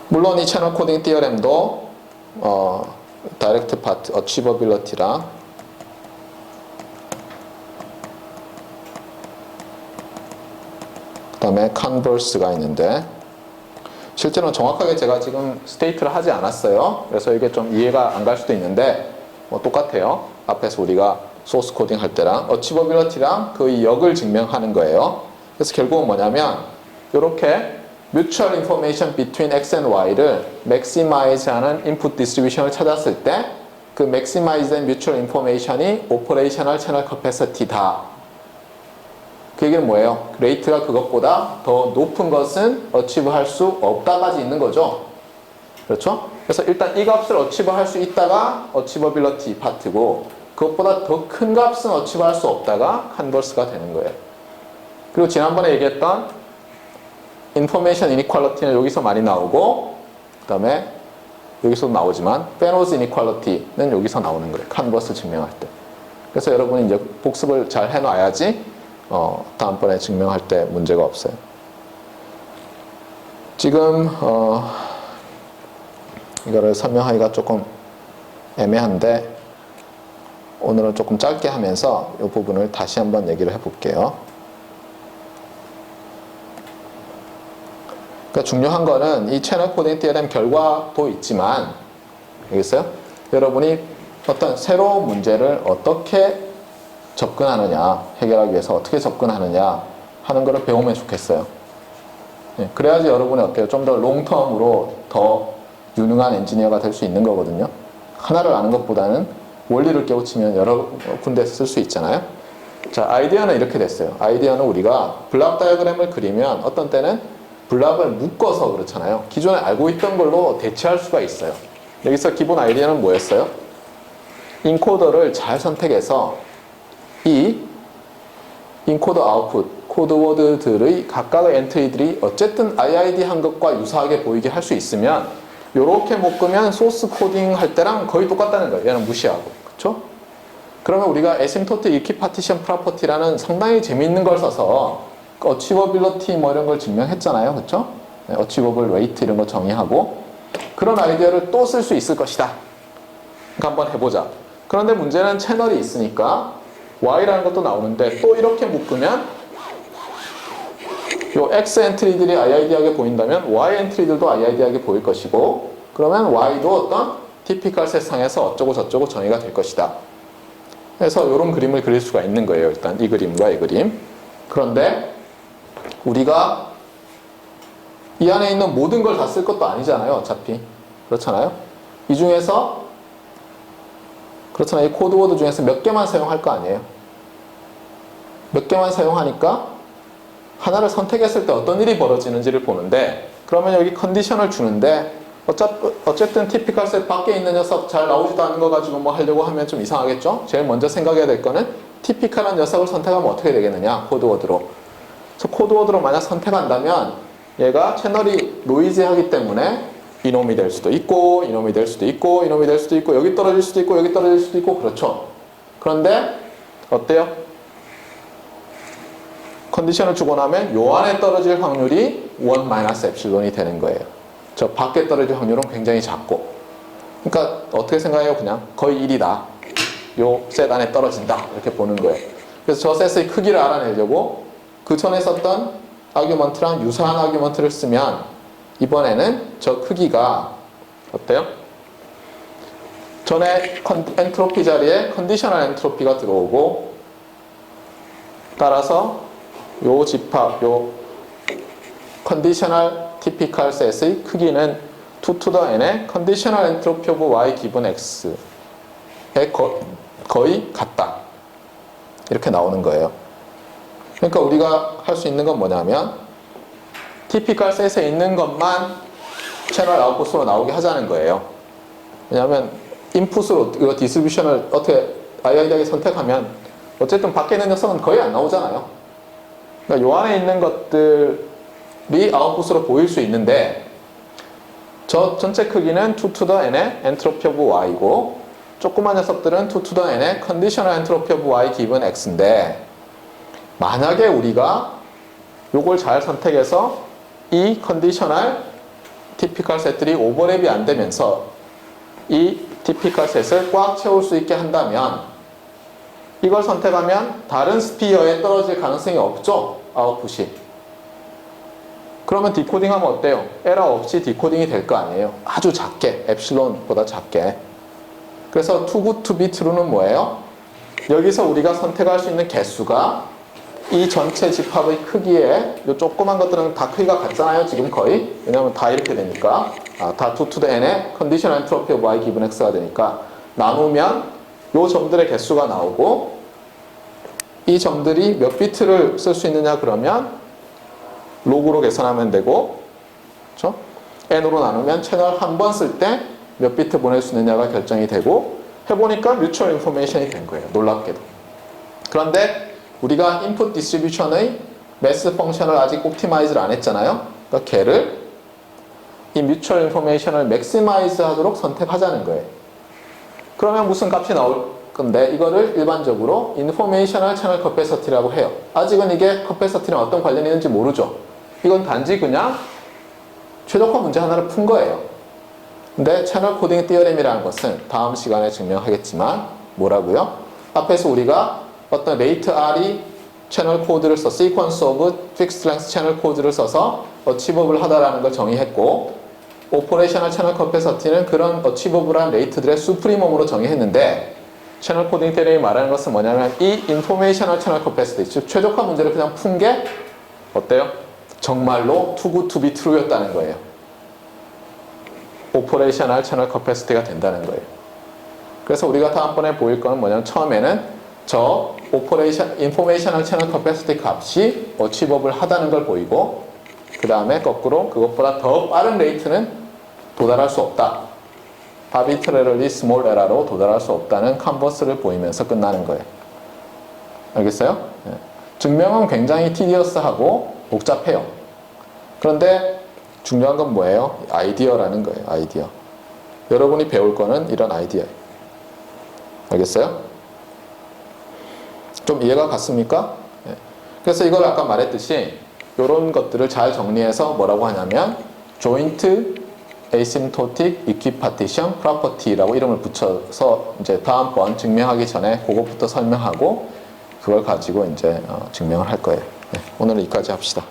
물론 이 채널 코딩 티어렘도 다이렉트 파트, 어치버빌리티랑 그 다음에 컨버스가 있는데 실제로는 정확하게 제가 지금 스테이트를 하지 않았어요. 그래서 이게 좀 이해가 안 갈 수도 있는데 뭐 똑같아요. 앞에서 우리가 소스 코딩 할 때랑 어치버빌리티랑 그 역을 증명하는 거예요. 그래서 결국은 뭐냐면 이렇게 mutual information between x and y를 maximize 하는 input distribution을 찾았을 때 그 maximize and mutual information이 operational channel capacity다. 그 얘기는 뭐예요? 레이트가 그것보다 더 높은 것은 achieve 할 수 없다까지 있는 거죠. 그렇죠? 그래서 일단 이 값을 achieve 할 수 있다가 achievability 파트고 그것보다 더 큰 값은 achieve 할 수 없다가 converse가 되는 거예요. 그리고 지난번에 얘기했던 인포메이션 이니퀄리티는 여기서 많이 나오고 그 다음에 여기서도 나오지만 페노즈 이니퀄리티는 여기서 나오는 거예요. 컨버스 증명할 때. 그래서 여러분이 이제 복습을 잘 해놔야지 다음번에 증명할 때 문제가 없어요. 지금 이거를 설명하기가 조금 애매한데 오늘은 조금 짧게 하면서 이 부분을 다시 한번 얘기를 해볼게요. 그러니까 중요한 거는 이 채널 코딩 TLM 결과도 있지만 알겠어요? 여러분이 어떤 새로운 문제를 어떻게 접근하느냐, 해결하기 위해서 어떻게 접근하느냐 하는 거를 배우면 좋겠어요. 예, 그래야지 여러분이 어때요? 좀 더 롱텀으로 더 유능한 엔지니어가 될 수 있는 거거든요. 하나를 아는 것보다는 원리를 깨우치면 여러 군데서 쓸 수 있잖아요. 자, 아이디어는 이렇게 됐어요. 아이디어는 우리가 블락 다이어그램을 그리면 어떤 때는 블락을 묶어서 그렇잖아요. 기존에 알고 있던 걸로 대체할 수가 있어요. 여기서 기본 아이디어는 뭐였어요? 인코더를 잘 선택해서 이 인코더 아웃풋, 코드워드들의 각각의 엔트리들이 어쨌든 IID 한 것과 유사하게 보이게 할 수 있으면 이렇게 묶으면 소스 코딩 할 때랑 거의 똑같다는 거예요. 얘는 무시하고. 그쵸? 그러면 우리가 asymptotic equipartition property라는 상당히 재미있는 걸 써서 achievability 뭐 이런 걸 증명했잖아요. 그쵸? achievable rate 이런 거 정의하고 그런 아이디어를 또 쓸 수 있을 것이다. 그러니까 한번 해보자. 그런데 문제는 채널이 있으니까 y라는 것도 나오는데 또 이렇게 묶으면 요 x 엔트리들이 IID하게 보인다면 y 엔트리들도 IID하게 보일 것이고 그러면 y도 어떤 티피컬 세상에서 어쩌고 저쩌고 정의가 될 것이다. 그래서 이런 그림을 그릴 수가 있는 거예요. 일단 이 그림과 이 그림. 그런데 우리가 이 안에 있는 모든 걸 다 쓸 것도 아니잖아요. 어차피. 그렇잖아요. 이 중에서 그렇잖아요. 이 코드워드 중에서 몇 개만 사용할 거 아니에요. 몇 개만 사용하니까 하나를 선택했을 때 어떤 일이 벌어지는지를 보는데 그러면 여기 컨디션을 주는데 어쨌든 티피컬 셋 밖에 있는 녀석 잘 나오지도 않은 거 가지고 뭐 하려고 하면 좀 이상하겠죠? 제일 먼저 생각해야 될 거는 티피컬한 녀석을 선택하면 어떻게 되겠느냐? 코드워드로. 그래서 코드워드로 만약 선택한다면 얘가 채널이 노이즈하기 때문에 이놈이 될 수도 있고 이놈이 될 수도 있고 이놈이 될 수도 있고 여기 떨어질 수도 있고 여기 떨어질 수도 있고 그렇죠. 그런데 어때요? 컨디션을 주고 나면 요 안에 떨어질 확률이 1-엡실론이 되는 거예요. 저 밖에 떨어질 확률은 굉장히 작고 그러니까 어떻게 생각해요? 그냥 거의 1이다. 요 셋 안에 떨어진다. 이렇게 보는 거예요. 그래서 저 셋의 크기를 알아내려고 그 전에 썼던 아규먼트랑 유사한 아규먼트를 쓰면 이번에는 저 크기가 어때요? 전에 엔트로피 자리에 컨디셔널 엔트로피가 들어오고 따라서 요 집합, 요 컨디셔널 티피컬 셋의 크기는 2 to the n의 컨디셔널 엔트로피 오브 y 기분 x에 거의 같다. 이렇게 나오는 거예요. 그러니까 우리가 할 수 있는 건 뭐냐면 티피컬 셋에 있는 것만 채널 아웃풋으로 나오게 하자는 거예요. 왜냐하면 인풋으로 이거 디스트리뷰션을 어떻게 IID하게 선택하면 어쨌든 밖에 있는 녀석은 거의 안 나오잖아요. 그러니까 요 안에 있는 것들이 아웃풋으로 보일 수 있는데 저 전체 크기는 2 to the n의 entropy of y고 조그만 녀석들은 2 to the n의 conditional entropy of y given x인데 만약에 우리가 요걸 잘 선택해서 이 conditional typical 셋들이 오버랩이 안 되면서 이 typical 셋을 꽉 채울 수 있게 한다면 이걸 선택하면 다른 스피어에 떨어질 가능성이 없죠. 아웃풋이. 그러면 디코딩하면 어때요? 에러 없이 디코딩이 될 거 아니에요. 아주 작게, 엡실론보다 작게. 그래서 too good to be true는 뭐예요? 여기서 우리가 선택할 수 있는 개수가 이 전체 집합의 크기에 이 조그만 것들은 다 크기가 같잖아요. 지금 거의. 왜냐하면 다 이렇게 되니까. 다 2 to the n의 conditional entropy of y given x가 되니까 나누면 이 점들의 개수가 나오고 이 점들이 몇 비트를 쓸 수 있느냐 그러면 로그로 계산하면 되고 그렇죠? n으로 나누면 채널 한 번 쓸 때 몇 비트 보낼 수 있느냐가 결정이 되고 해보니까 뮤추얼 인포메이션이 된 거예요. 놀랍게도. 그런데 우리가 인풋 디스트리뷰션의 매스 펑션을 아직 옵티마이즈를 안 했잖아요. 그러니까 걔를 이 뮤추얼 인포메이션을 맥시마이즈 하도록 선택하자는 거예요. 그러면 무슨 값이 나올 건데 이거를 일반적으로 인포메이셔널 채널 커패시티라고 해요. 아직은 이게 커패시티랑 어떤 관련이 있는지 모르죠. 이건 단지 그냥 최적화 문제 하나를 푼 거예요. 근데 채널 코딩 티어렘이라는 것은 다음 시간에 증명하겠지만 뭐라고요? 앞에서 우리가 어떤 레이트 R이 채널 코드를 시퀀스 오브 픽스드 랭스 채널 코드를 써서 어치버블 하다라는 걸 정의했고, 오퍼레이셔널 채널 커패시티는 그런 어치버블한 레이트들의 수프리멈으로 정의했는데, 채널 코딩 테orem이 말하는 것은 뭐냐면 이 인포메이셔널 채널 커패시티, 즉 최적화 문제를 그냥 푼 게 어때요? 정말로 too good to be true였다는 거예요. 오퍼레이셔널 채널 커패시티가 된다는 거예요. 그래서 우리가 다음번에 보일 거는 뭐냐면 처음에는 저 인포메이셔널 채널 커패시티 값이 어치버블 하다는 걸 보이고, 그 다음에 거꾸로 그것보다 더 빠른 레이트는 도달할 수 없다. arbitrarily small error로 도달할 수 없다는 컨버스를 보이면서 끝나는 거예요. 알겠어요? 네. 증명은 굉장히 tedious하고 복잡해요. 그런데 중요한 건 뭐예요? 아이디어라는 거예요. 아이디어. 여러분이 배울 거는 이런 아이디어예요. 알겠어요? 좀 이해가 갔습니까? 네. 그래서 이걸 아까 말했듯이 이런 것들을 잘 정리해서 뭐라고 하냐면 joint asymptotic equipartition property라고 이름을 붙여서 이제 다음번 증명하기 전에 그것부터 설명하고 그걸 가지고 이제 증명을 할 거예요. 네. 오늘은 여기까지 합시다.